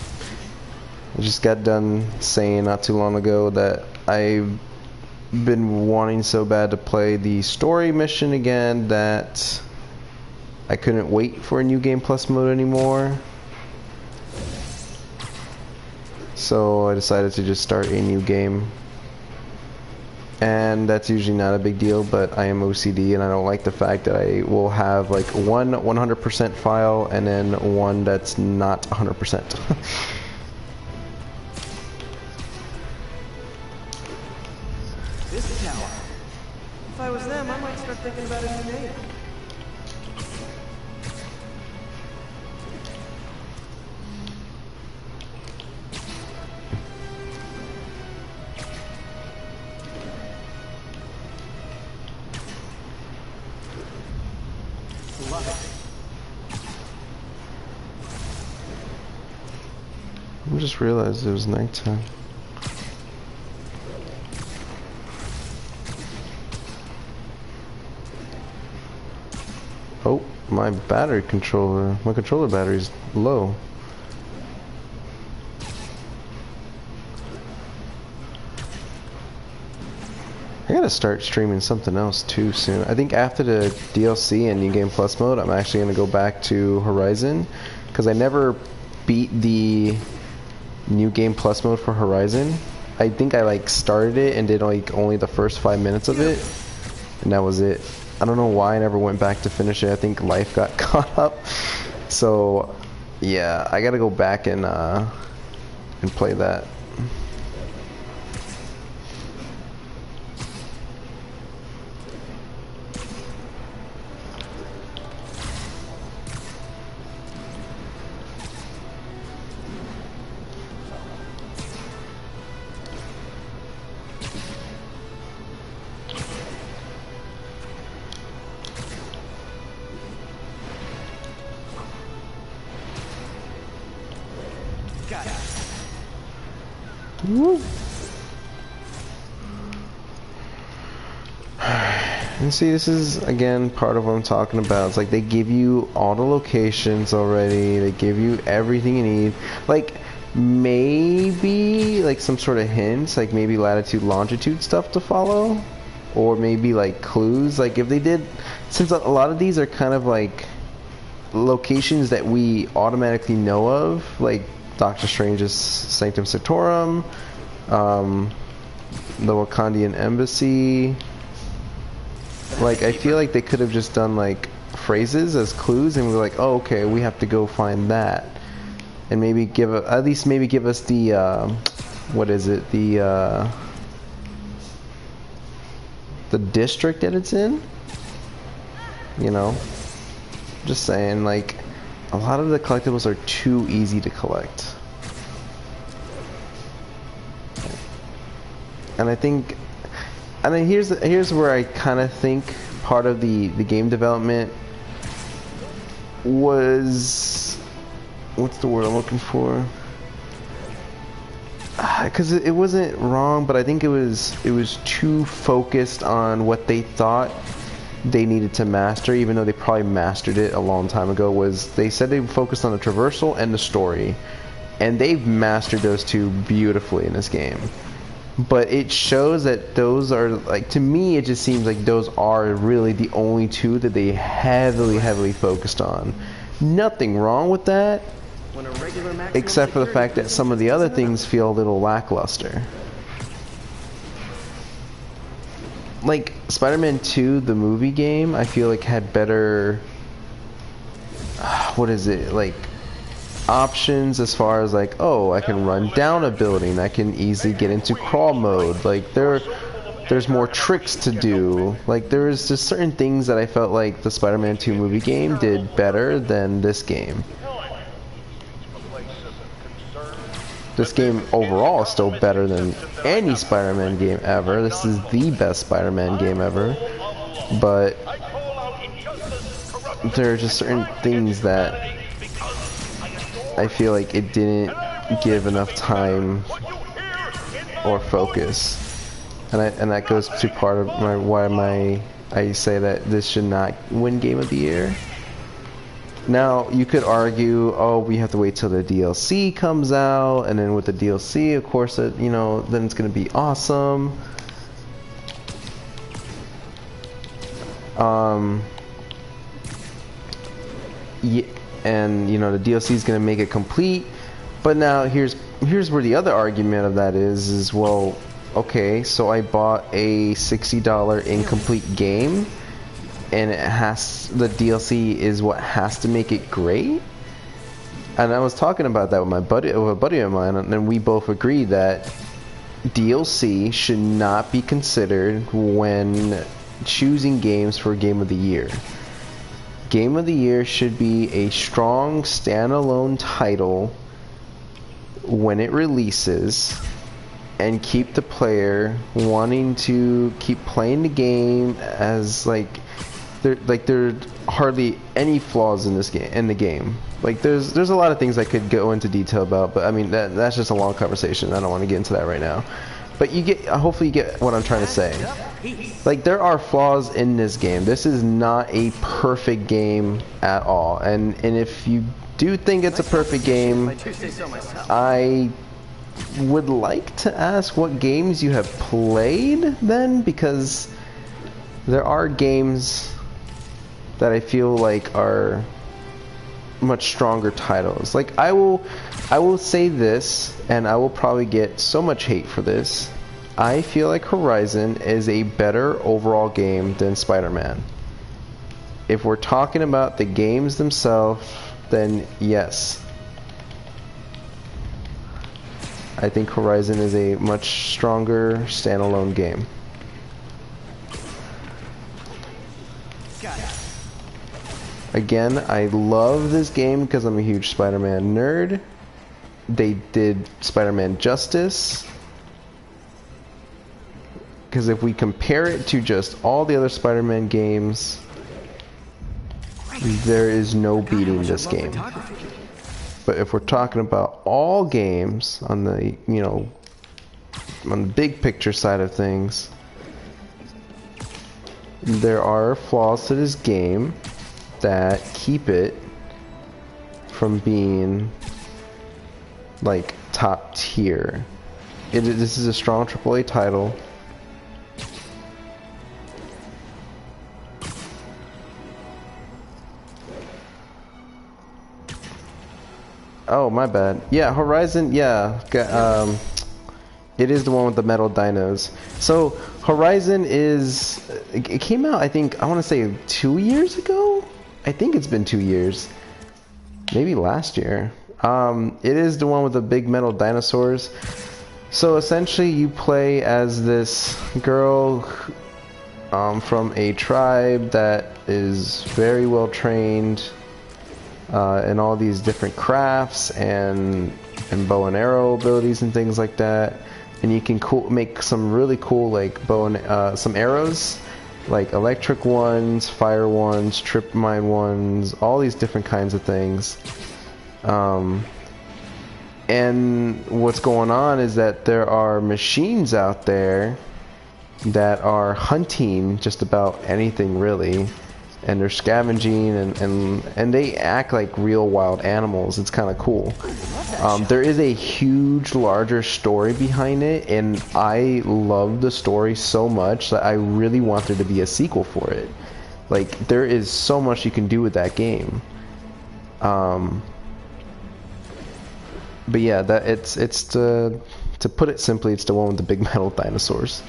just got done saying not too long ago that I've been wanting so bad to play the story mission again that I couldn't wait for a New Game Plus mode anymore. So I decided to just start a new game. And that's usually not a big deal, but I am OCD and I don't like the fact that I will have like one 100% file and then one that's not 100%. This tower. If I was them, I might start thinking about a new name. I just realized it was nighttime. Oh, my controller battery's low. I gotta start streaming something else too soon. I think after the DLC and New Game Plus mode, I'm actually gonna go back to Horizon, because I never beat the New Game Plus mode for Horizon. I think I like started it and did like only the first 5 minutes of it, and that was it. I don't know why I never went back to finish it. I think life got caught up. So yeah, I gotta go back and play that. Woo. And see, this is again part of what I'm talking about. It's like they give you all the locations already, they give you everything you need. Like maybe like some sort of hints, like maybe latitude, longitude stuff to follow, or maybe like clues. Like if they did, since a lot of these are kind of like locations that we automatically know of, like Doctor Strange's Sanctum Sanctorum, the Wakandian Embassy. Like, I feel like they could have just done like phrases as clues, and we're like, oh, okay, we have to go find that, and maybe give at least maybe give us the what is it, the district that it's in. You know, just saying, like, a lot of the collectibles are too easy to collect. And I think, and then here's where I kind of think part of the game development was, what's the word I'm looking for? Because it wasn't wrong, but I think it was too focused on what they thought they needed to master, even though they probably mastered it a long time ago. Was they said they focused on the traversal and the story, and they've mastered those two beautifully in this game. But it shows that those are, like, to me it just seems like those are really the only two that they heavily focused on. Nothing wrong with that, except for the fact that some of the other things feel a little lackluster. Like Spider-Man 2, the movie game, I feel like had better, what is it, like, options as far as like, oh, I can run down a building, I can easily get into crawl mode, like there's more tricks to do. Like there's just certain things that I felt like the Spider-Man 2 movie game did better than this game. This game overall is still better than any Spider-Man game ever. This is the best Spider-Man game ever. But there are just certain things that I feel like it didn't give enough time or focus. And that goes to part of why I say that this should not win Game of the Year. Now, you could argue, oh, we have to wait till the DLC comes out, and then with the DLC, of course, you know, then it's going to be awesome. Yeah, and, you know, the DLC is going to make it complete. But now, here's where the other argument of that is, well, okay, so I bought a $60 incomplete game, and it has, the DLC is what has to make it great. And I was talking about that with a buddy of mine, and we both agreed that DLC should not be considered when choosing games for Game of the Year. Game of the Year should be a strong standalone title when it releases, and keep the player wanting to keep playing the game, as like there are hardly any flaws in the game. Like there's a lot of things I could go into detail about, but I mean that's just a long conversation. I don't want to get into that right now. But hopefully you get what I'm trying to say. Like there are flaws in this game. This is not a perfect game at all. And if you do think it's a perfect game, I would like to ask what games you have played then, because there are games that I feel like are much stronger titles. Like I will say this, and I will probably get so much hate for this. I feel like Horizon is a better overall game than Spider-Man. If we're talking about the games themselves, then yes. I think Horizon is a much stronger standalone game. Again, I love this game because I'm a huge Spider-Man nerd. They did Spider-Man justice. Because if we compare it to just all the other Spider-Man games, there is no beating this game. But if we're talking about all games on the, you know, on the big picture side of things, there are flaws to this game that keep it from being like top tier. This is a strong AAA title. Oh, my bad. Yeah, Horizon, yeah. It is the one with the metal dinos. So, Horizon is... It came out, I think, I want to say 2 years ago? I think it's been 2 years. Maybe last year. It is the one with the big metal dinosaurs. So, essentially, you play as this girl from a tribe that is very well trained in all these different crafts and bow and arrow abilities and things like that. And you can make some really cool like bow and some arrows, like electric ones, fire ones, trip mine ones, all these different kinds of things. And what's going on is that there are machines out there that are hunting just about anything really. And they're scavenging and they act like real wild animals. It's kind of cool. There is a huge, larger story behind it, and I love the story so much that I really want there to be a sequel for it. Like, there is so much you can do with that game. But yeah, it's to put it simply, it's the one with the big metal dinosaurs.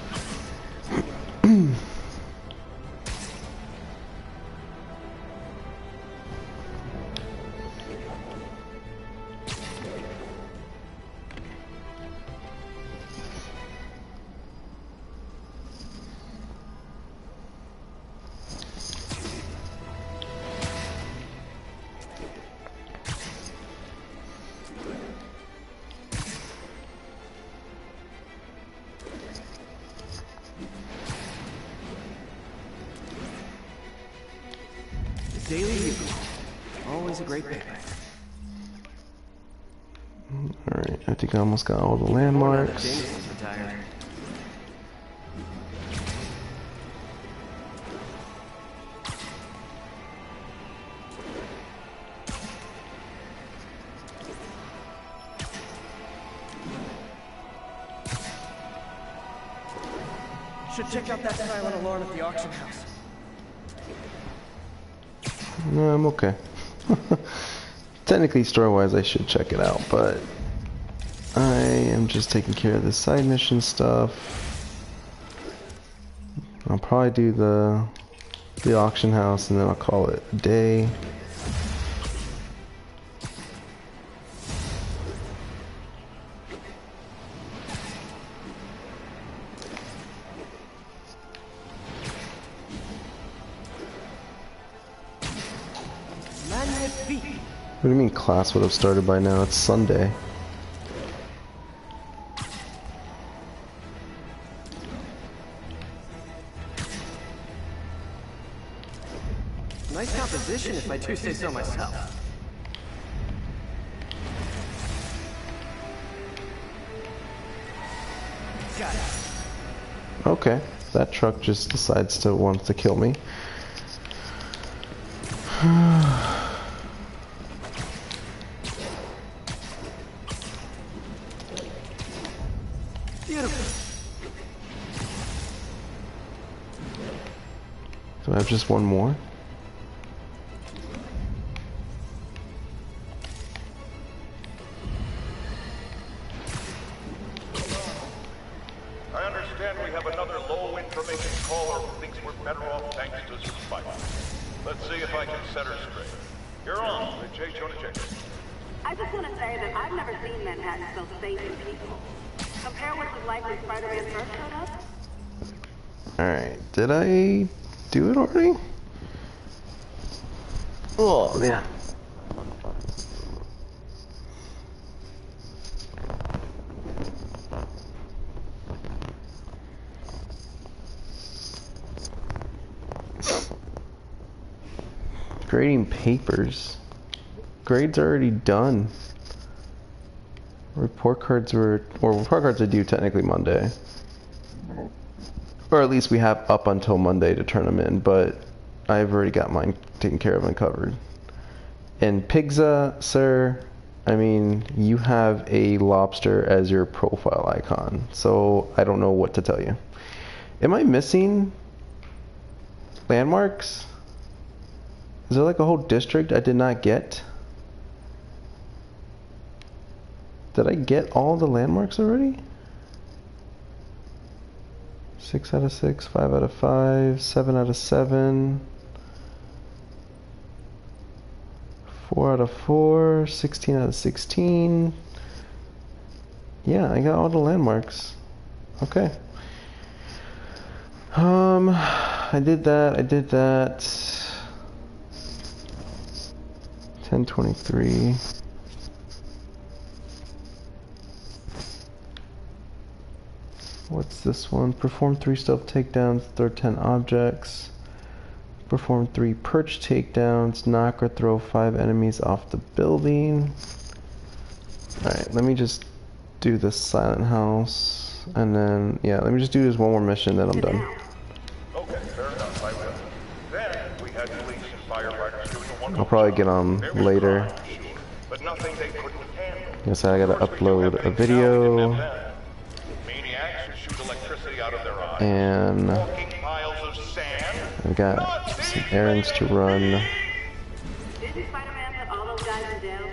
Daily Eagle. Always a great paper. Alright, I think I almost got all the landmarks. Jameson's retired. Should check out that silent alarm at the auction house. No, I'm okay. Technically, story-wise, I should check it out, but I am just taking care of the side mission stuff. I'll probably do the auction house, and then I'll call it a day. What do you mean class would have started by now? It's Sunday. Nice composition, if I do say so myself. Got it. Okay, that truck just decides to want to kill me. Beautiful. Do I have just one more? I understand we have another low information caller who thinks we're better off thanks to some fight. Let's see if I can set her straight. You're on with J. Jonah Jacob. I just want to say that I've never seen Manhattan so safe and peaceful. Compare what it was like when Spider-Man first showed up. Alright, did I do it already? Oh, man. Grading papers. Grades are already done. Report cards are due technically Monday. Or at least we have up until Monday to turn them in, but I've already got mine taken care of and covered. And Pigza, sir, I mean, you have a lobster as your profile icon, so I don't know what to tell you. Am I missing landmarks? Is there like a whole district I did not get? Did I get all the landmarks already? 6 out of 6, 5 out of 5, 7 out of 7, 4 out of 4, 16 out of 16. Yeah, I got all the landmarks. Okay. I did that. 1023. What's this one? Perform 3 stealth takedowns, throw 10 objects. Perform 3 perch takedowns, knock or throw 5 enemies off the building. Alright, let me just do the silent house. And then, yeah, let me just do this one more mission, then I'm done. Okay, fair enough, I will. Then we had police and firefighters doing a wonderful I'll probably get job. on There was later. crime, sure, but nothing they couldn't handle. Guess I gotta First, we do upload a everything now we didn't video. have then. Maniacs who shoot electricity out of their eyes. And Walking piles of sand. I've got some errands to run. Didn't Spider-Man put all those guys in jail?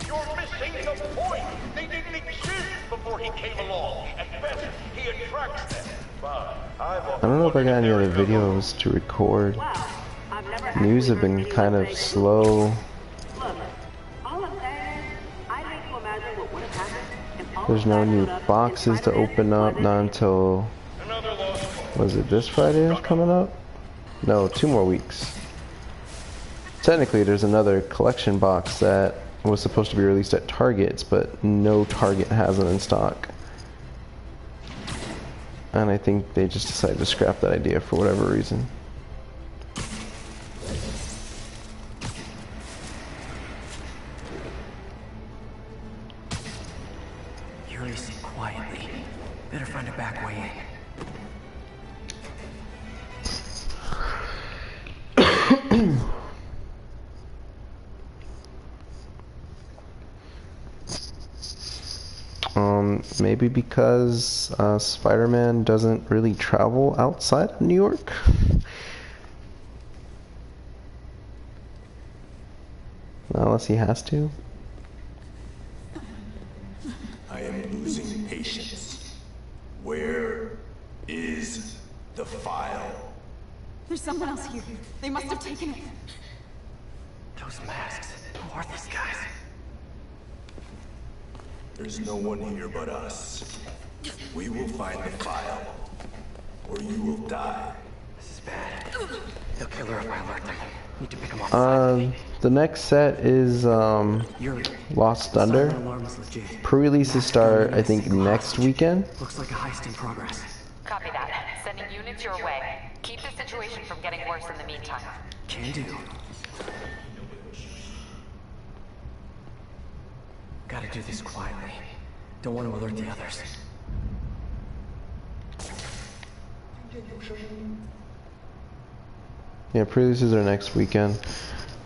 You're missing the point. They didn't exist before he came along. At best, he attracts them. But I don't know if I got any other videos to record. Wow, I've never had News have been kind of slow. Look, all I'm saying is, I hate to imagine what would have happened if all There's the no guys new showed up boxes and to Spider-Man open up, wasn't- not until, another lost cause. was it this Friday that's coming up? No, 2 more weeks. Technically, there's another collection box that was supposed to be released at Target's, but no Target has it in stock. And I think they just decided to scrap that idea for whatever reason. Yuri, sit quietly. Better find a back way in. Maybe because Spider-Man doesn't really travel outside of New York. Unless he has to. I am losing patience. Where is the file? There's someone else here. They must have taken it. Those masks. Who are these guys? There's no one here but us. We will find the file, or you will die. This is bad. They'll kill her if I alert them. Need to pick them off. The next set is Yuri, Lost silent Thunder. alarm is legit. Pre-releases start, I think, next weekend. Looks like a heist in progress. Copy that. Sending units your way. Keep the situation from getting worse in the meantime. Can do. Gotta do this quietly. Don't want to alert the others. Yeah, pre-releases are next weekend.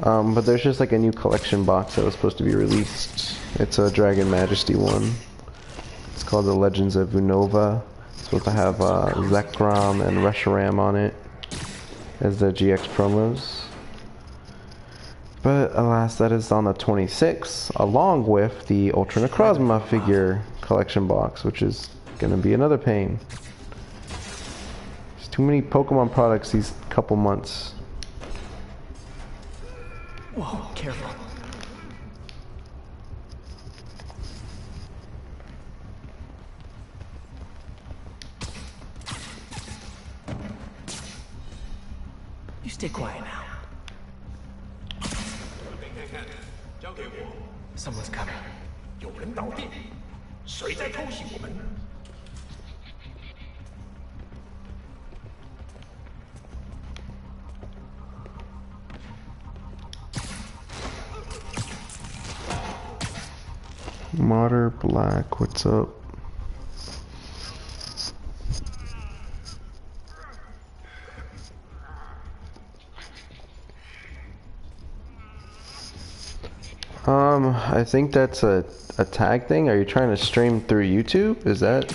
But there's just like a new collection box that was supposed to be released. It's a Dragon Majesty one. It's called The Legends of Unova. It's supposed to have Zekrom and Reshiram on it as the GX promos. But alas, that is on the 26th, along with the Ultra Necrozma figure collection box, which is going to be another pain. There's too many Pokemon products these couple months. Whoa, careful. You stay quiet now. Someone's coming. Modder Black, what's up? I think that's a tag thing. Are you trying to stream through YouTube? Is that?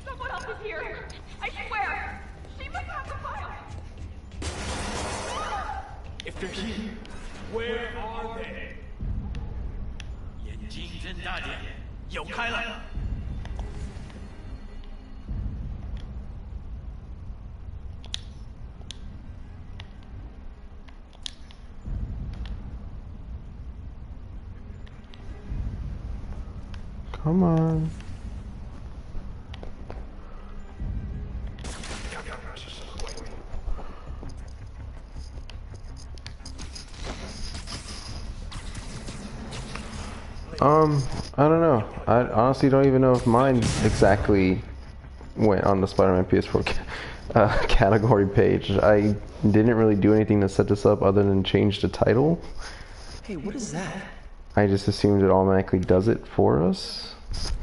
Someone else is here. I swear. She must have the file. If they're here, where are they? 眼睛睁大点，有开了。 Come on. I don't know. I honestly don't even know if mine exactly went on the Spider-Man PS4 category page. I didn't really do anything to set this up other than change the title. Hey, what is that? I just assumed it automatically does it for us.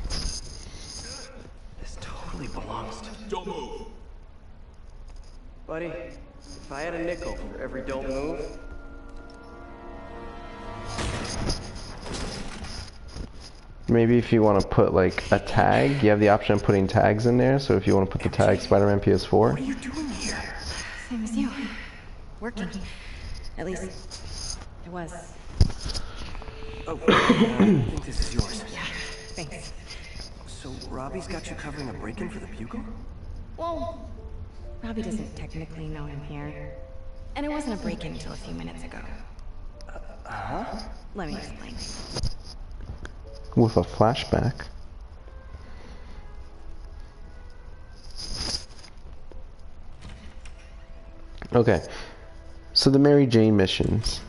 This totally belongs to... Don't move. Buddy, if I had a nickel for every don't move... Maybe if you want to put like a tag, you have the option of putting tags in there. So if you want to put the tag Spider-Man PS4. What are you doing here? Same as you. Working. At least, it was. Oh, I think this is yours. Yeah, thanks. So, Robbie's got you covering a break-in for the Bugle? Well, Robbie doesn't technically know I'm here. And it wasn't a break-in until a few minutes ago. Huh? Let me explain. With a flashback. Okay, so the Mary Jane missions.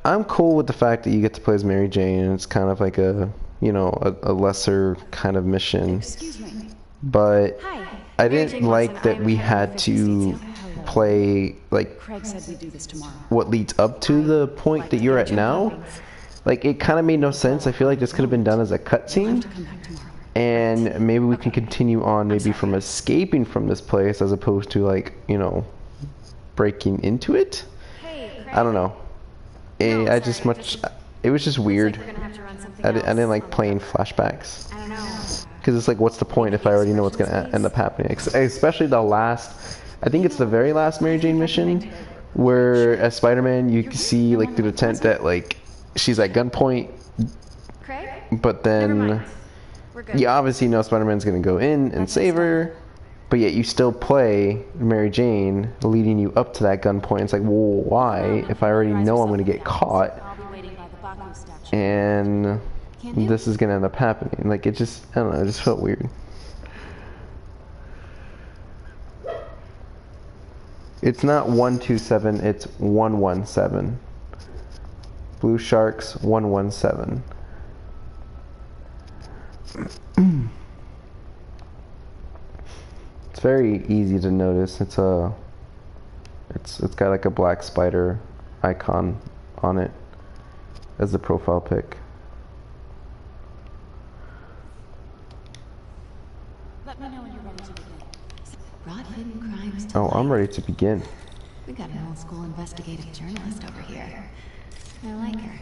I'm cool with the fact that you get to play as Mary Jane, and it's kind of like a, you know, a lesser kind of mission. Excuse me. But Hi. I didn't like that we had to play like Craig said we'd do this tomorrow. what leads up to the point that you're at now. Like, it kind of made no sense. I feel like this could have been done as a cutscene, and maybe we can continue on maybe from escaping from this place as opposed to, like, you know, breaking into it. I don't know. It was just weird. I didn't like playing flashbacks. Because it's like, what's the point if I already know what's going to end up happening? Especially the last, I think it's the very last Mary Jane mission, where as Spider-Man you can see, like, through the tent that, like, she's at gunpoint, but then you obviously know Spider-Man's gonna go in and save her, but yet you still play Mary Jane leading you up to that gunpoint. It's like, well, why? If I already know I'm gonna get caught, and this is gonna end up happening. Like, it just, I don't know, it just felt weird. It's not 127, it's 117. Blue Sharks 117. It's very easy to notice. It's got like a black spider icon on it as the profile pic. Let me know when you're ready to begin. Brought hidden crimes to Oh, light. I'm ready to begin. We got an old school investigative journalist over here. I like her.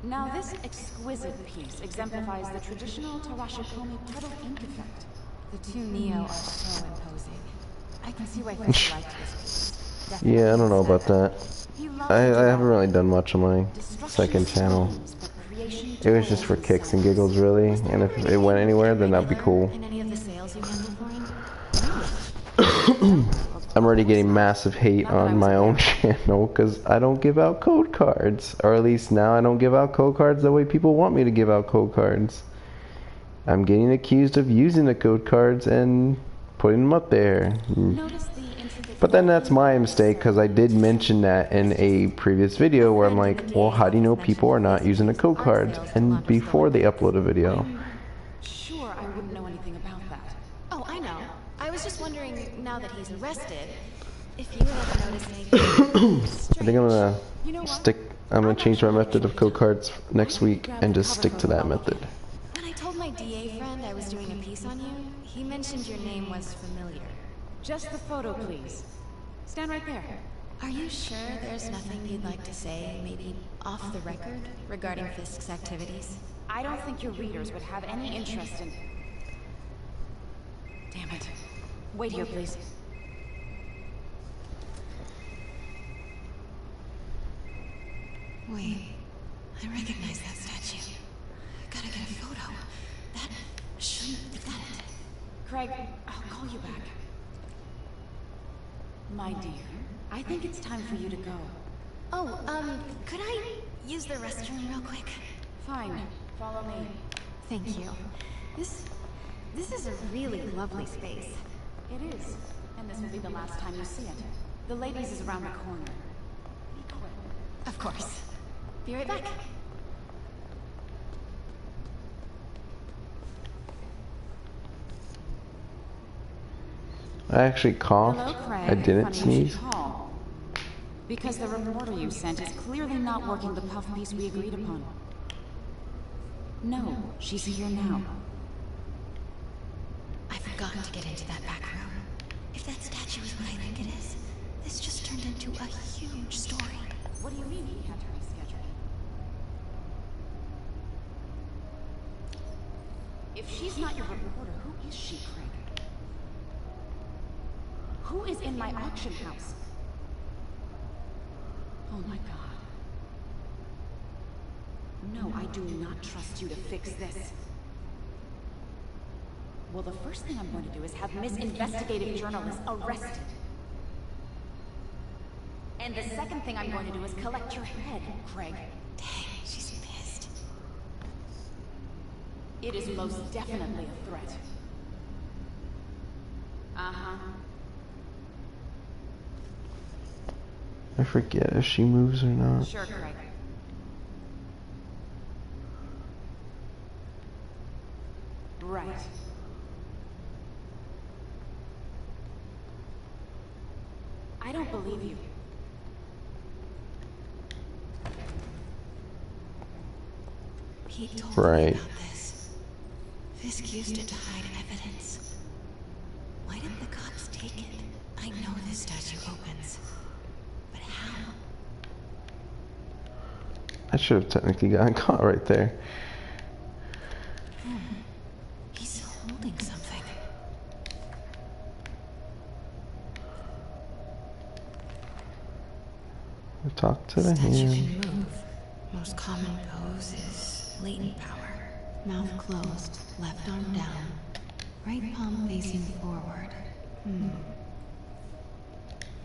Now this exquisite piece exemplifies the traditional Tarashikomi pedal ink effect. The two Neo are so imposing. I can see why Fisk liked this piece. Definitely Yeah, I don't know about that. He loves I to haven't draw. really done much on my second channel. It was just for kicks and giggles, really. And if it went anywhere, then that'd be cool. In any of the sales you handle for him? I'm already getting massive hate on my own channel because I don't give out code cards. Or at least now I don't give out code cards the way people want me to give out code cards. I'm getting accused of using the code cards and putting them up there. But then that's my mistake because I did mention that in a previous video where I'm like, well, how do you know people are not using the code cards? And before they upload a video. Sure, I wouldn't know anything about that. Oh, I know. I was just wondering, now that he's arrested, if you would ever notice anything. I think I'm gonna change my method of code cards next week and just stick to that method. When I told my DA friend I was doing a piece on you, he mentioned your name was familiar. Just the photo, please. Stand right there. Are you sure there's nothing you'd like to say, maybe off the record, regarding Fisk's activities? I don't think your readers would have any interest in... Damn it. Wait here, please. Wait, I recognize that statue. I gotta get a photo. That shouldn't be that. Craig, I'll call you back. My dear, I think it's time for you to go. Oh, could I use the restroom real quick? Fine. Follow me. Thank you. This is a really lovely space. It is. And this will be the last time you see it. The ladies is around the corner. Be quick. Of course. Be right back. I actually coughed. Hello, Craig. I didn't Funny you sneeze. should call. Because the reporter you sent is clearly not working the puff piece we agreed upon. No, she's here now. I forgot to get into that back room. If that statue is what I think it is, this just turned into a huge story. What do you mean he had to reschedule? If she's not your reporter, who is she, Craig? Who is in my auction house? Oh my god. No, I do not trust you to fix this. Well, the first thing I'm going to do is have Miss Investigative Journalist arrested. And the second thing I'm going to do is collect your head, Craig. Dang, she's pissed. It is most definitely a threat. Uh-huh. I forget if she moves or not. Sure, Craig. Right. I don't believe you. Pete told Right. me about this. Fisk used it to hide evidence. Why didn't the cops take it? I know this statue opens. But how? I should have technically gotten caught right there. He's holding something. Talk to the Statue hand. can move. Most common pose is latent power. Mouth closed, left arm down, right palm facing forward.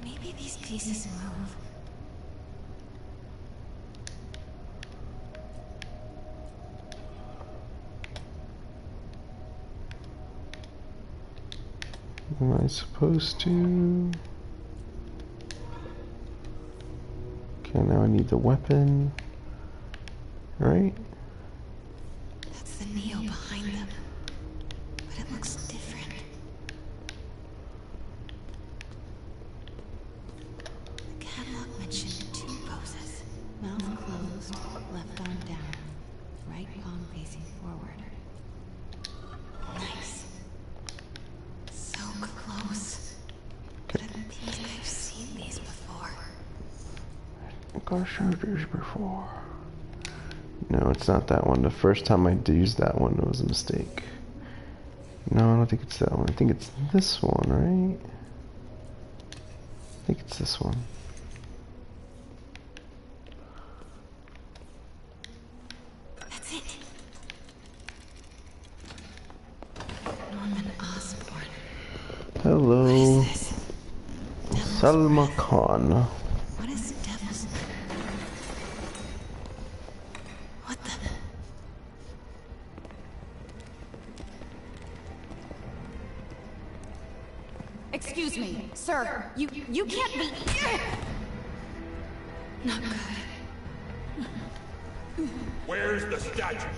Maybe these pieces move. Am I supposed to? Okay, now I need the weapon. Right? That's the Neo behind them. But it looks different. The catalog mentioned 2 poses. Mouth closed, left arm down, right palm facing forward. Nice. So close. But I think I've seen these before. I think I showed this before. No, it's not that one. The first time I used that one, it was a mistake. No, I don't think it's that one. I think it's this one, right? I think it's this one. That's it. Norman Osborn. Hello. What is this? Salma Khan. What is Devil's... What the... Excuse me, sir. You can't be... Not good. Where's the statue?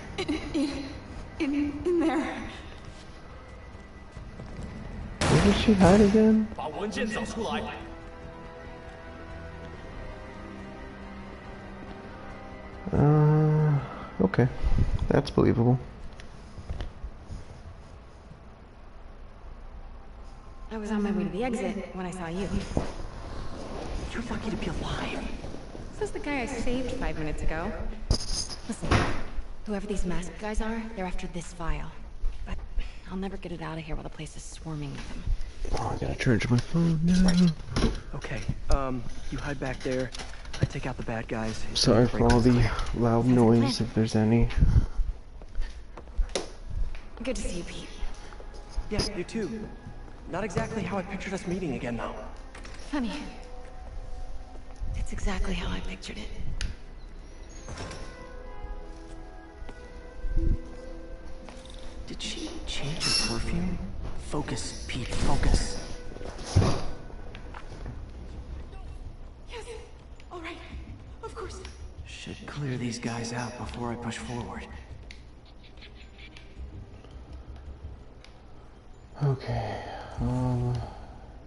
In there. Where did she hide again? 把文件找出来。 Okay. That's believable. I was on my way to the exit when I saw you. You're lucky to be alive. Says the guy I saved 5 minutes ago. Listen, whoever these masked guys are, they're after this file. But I'll never get it out of here while the place is swarming with them. Oh, I gotta charge my phone now. Okay, you hide back there. I take out the bad guys. Sorry for all the loud noise, if there's any. Good to see you, Pete. Yeah, you too. Not exactly how I pictured us meeting again, though. Funny. It's exactly how I pictured it. Did she change her perfume? Focus, Pete, focus. Yes. All right. Of course. Should clear these guys out before I push forward. Okay.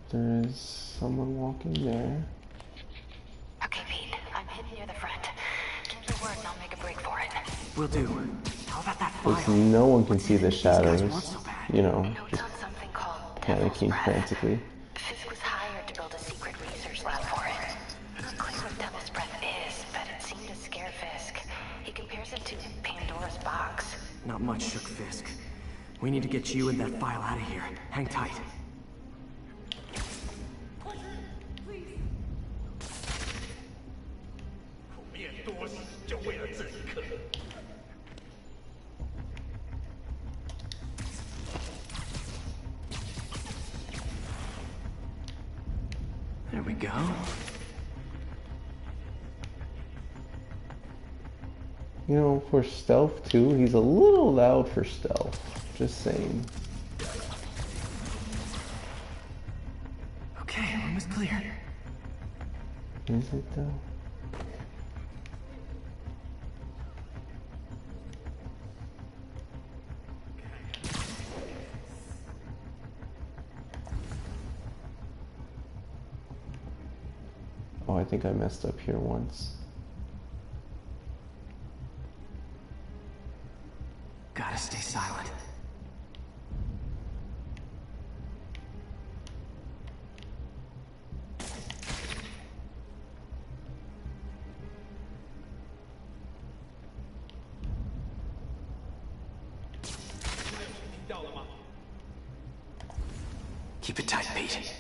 There is someone walking there. Okay, Pete. I'm hidden near the front. Give me word and I'll make a break for it. Will do. How about that Because file? no one can see the shadows. so bad? You know, Notes just on something called panicking frantically. Fisk was hired to build a secret research lab for it. Not clear what Devil's Breath is, but it seemed to scare Fisk. He compares it to Pandora's box. Not much shook Fisk. We need to get you and that file out of here. Hang tight. There we go. You know, for stealth too, he's a little loud for stealth. Just saying. Okay, room is clear. Is it though? Oh, I think I messed up here once. Gotta stay silent. Keep it tight, Pete.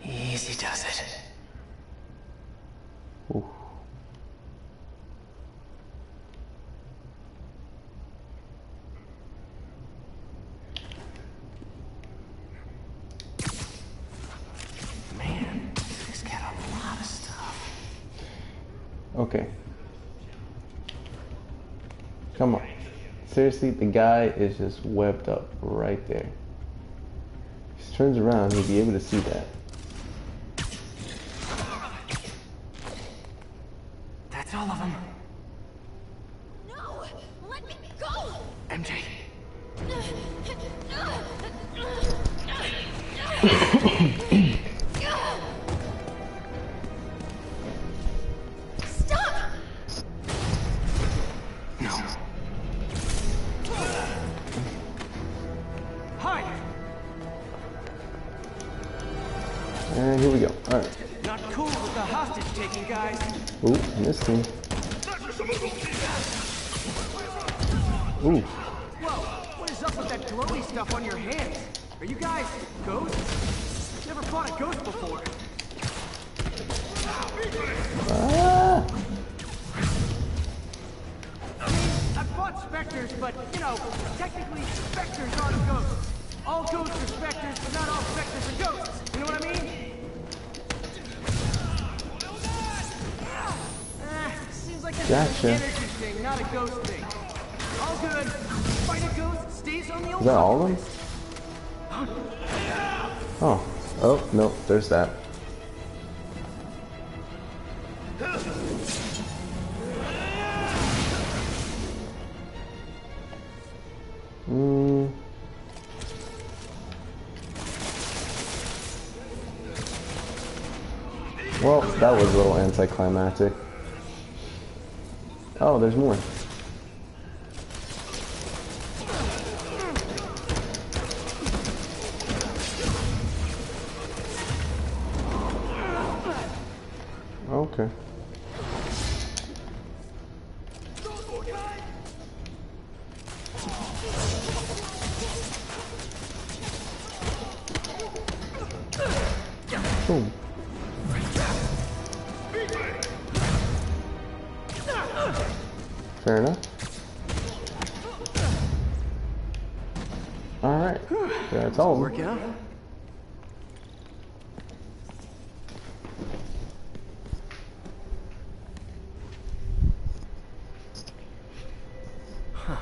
Easy does it. Ooh. Man, this got a lot of stuff. Okay. Come on. Seriously, the guy is just webbed up right there. If he turns around, he'll be able to see that. That's all of them. No! Let me go! MJ. Stop! No. And here we go. Alright. Not cool with the hostage taking, guys. Ooh, missed him. Ooh. Whoa, what is up with that glowy stuff on your hands? Are you guys ghosts? Never fought a ghost before. Ah. I've fought specters, but, you know, technically specters aren't ghosts. All ghosts are specters, but not all specters are ghosts. You know what I mean? Seems like this is Gotcha. an energy thing, not a ghost thing. All good. Fight a ghost stays on the old Is that all of them? list. Oh. Oh, no, there's that. Well, that was a little anticlimactic. Oh, there's more. Okay. Boom. Fair enough. Alright. That's all. Work out. Huh.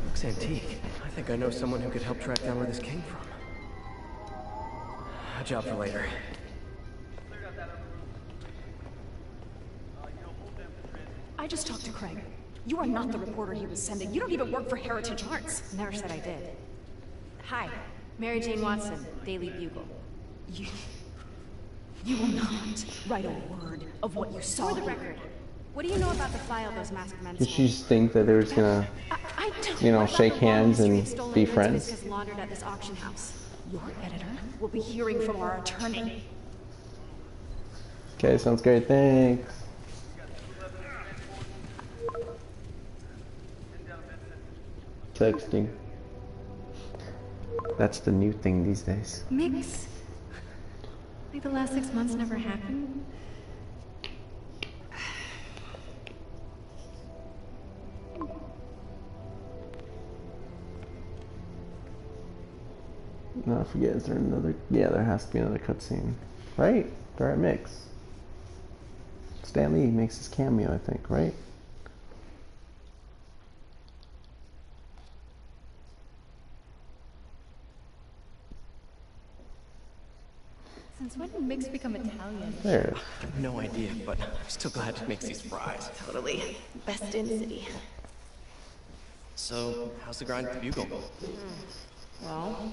Looks antique. I think I know someone who could help track down where this came from. A job for later. I just talked to Craig. You are not the reporter he was sending. You don't even work for Heritage Arts. Never said I did. Hi, Mary Jane Watson, Daily Bugle. You will not write a word of what you saw. For the record, what do you know about the file those masked men Did stole? she just think that they were just gonna, you know, shake hands and be friends? Laundered at this auction house. Your editor will be hearing from our attorney. Okay, sounds great. Thanks. Texting. That's the new thing these days. Mix? Like the last 6 months never happened? No, I forget. Is there another? Yeah, there has to be another cutscene, right? They're at Mix. Stan Lee makes his cameo, I think, right? Since when did Mix become Italian? There it is. I have no idea, but I'm still glad he makes these fries. Totally. Best in the city. So, how's the grind at the Bugle? Well,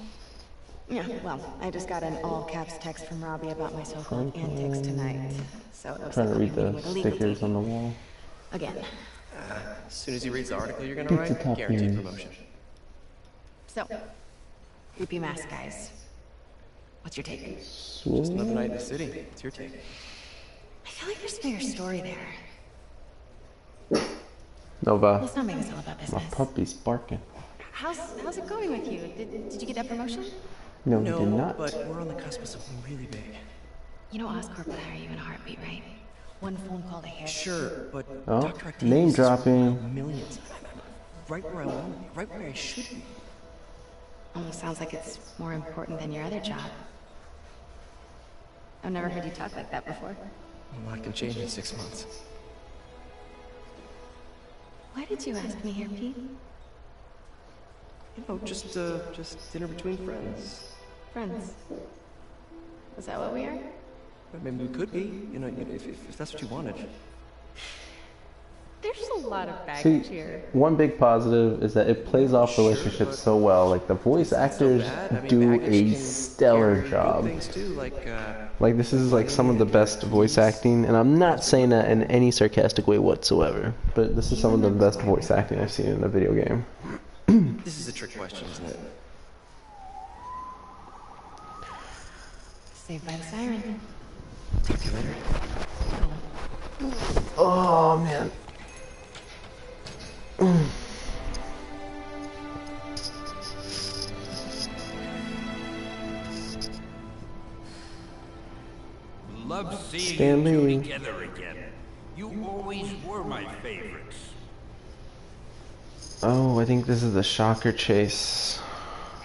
I just got an all-caps text from Robbie about my so-called antics tonight. So it looks Trying like to read I'm meeting the with a legal stickers team. on the wall. Again. As soon as he reads the article you're gonna Pizza write, top guaranteed news. promotion. So, creepy mask guys. What's your take? Just another night in the city. It's your take. I feel like there's a bigger story there. Nova. Let's not make this all about My business. puppy's barking. How's it going with you? Did you get that promotion? No, he did not. But we're on the cusp of something really big. You know Oscorp would hire you in a heartbeat, right? One phone call to hair. Sure, but Oh, Dr. Octavius name is dropping. millions. Right where I want to be, right where I should be. Almost sounds like it's more important than your other job. I've never heard you talk like that before. A lot can change in 6 months. Why did you ask me here, Pete? You know, just dinner between friends. Friends. Is that what we are? But maybe we could be, you know, if that's what you wanted. There's a lot of See, baggage here. one big positive is that it plays off relationships so well. Like the voice actors do a stellar job. Things too, Like this is like some of the best voice acting, and I'm not saying that in any sarcastic way whatsoever. But this is some of the best voice acting I've seen in a video game. this is a trick question, isn't it? Saved by the siren. Talk to you later. Oh man. Love seeing Stanley. you two together again. You always were my favorites. Oh, I think this is the shocker chase.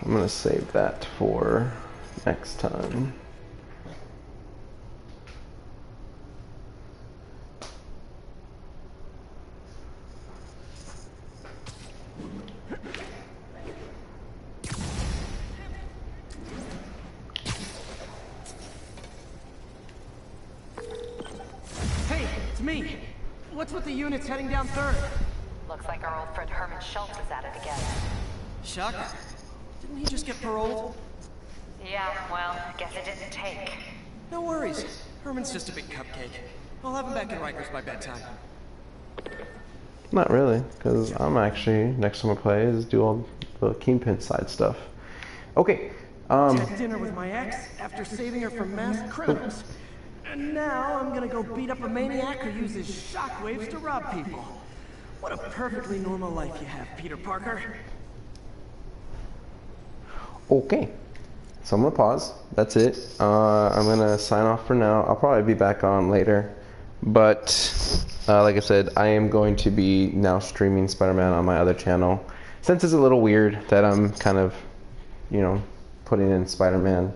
I'm gonna save that for next time. Hey, it's me. What's with the units heading down 3rd? Looks like our old friend Herman Schultz is at it again. Shocker. Didn't he just get paroled? Yeah, well, guess it didn't take. No worries. Herman's just a big cupcake. I'll have him back in Rikers by bedtime. Not really, because I'm actually, next time I play is do all the Kingpin side stuff. Okay, Had dinner with my ex after saving her from mass criminals. And now I'm gonna go beat up a maniac who uses shockwaves to rob people. What a perfectly normal life you have, Peter Parker. okay. So I'm gonna pause. That's it. I'm gonna sign off for now. I'll probably be back on later. But like I said, I am going to be now streaming Spider-Man on my other channel. Since it's a little weird that I'm kind of, you know, putting in Spider-Man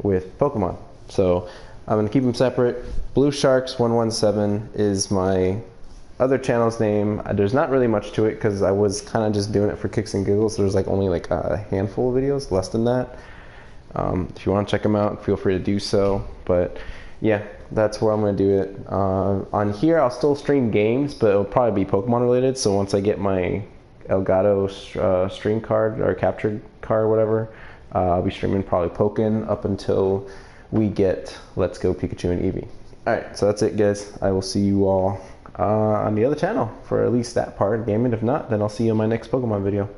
with Pokemon. So I'm gonna keep them separate. Blue Sharks 117 is my other channel's name. There's not really much to it because I was kind of just doing it for kicks and giggles. So there's like only like a handful of videos, less than that. If you want to check them out, feel free to do so. But yeah, that's where I'm going to do it. On here, I'll still stream games, but it'll probably be Pokemon related. So once I get my Elgato stream card or captured card or whatever, I'll be streaming probably Pokken up until we get Let's Go Pikachu and Eevee. Alright, so that's it, guys. I will see you all on the other channel for at least that part of gaming. If not, then I'll see you in my next Pokemon video.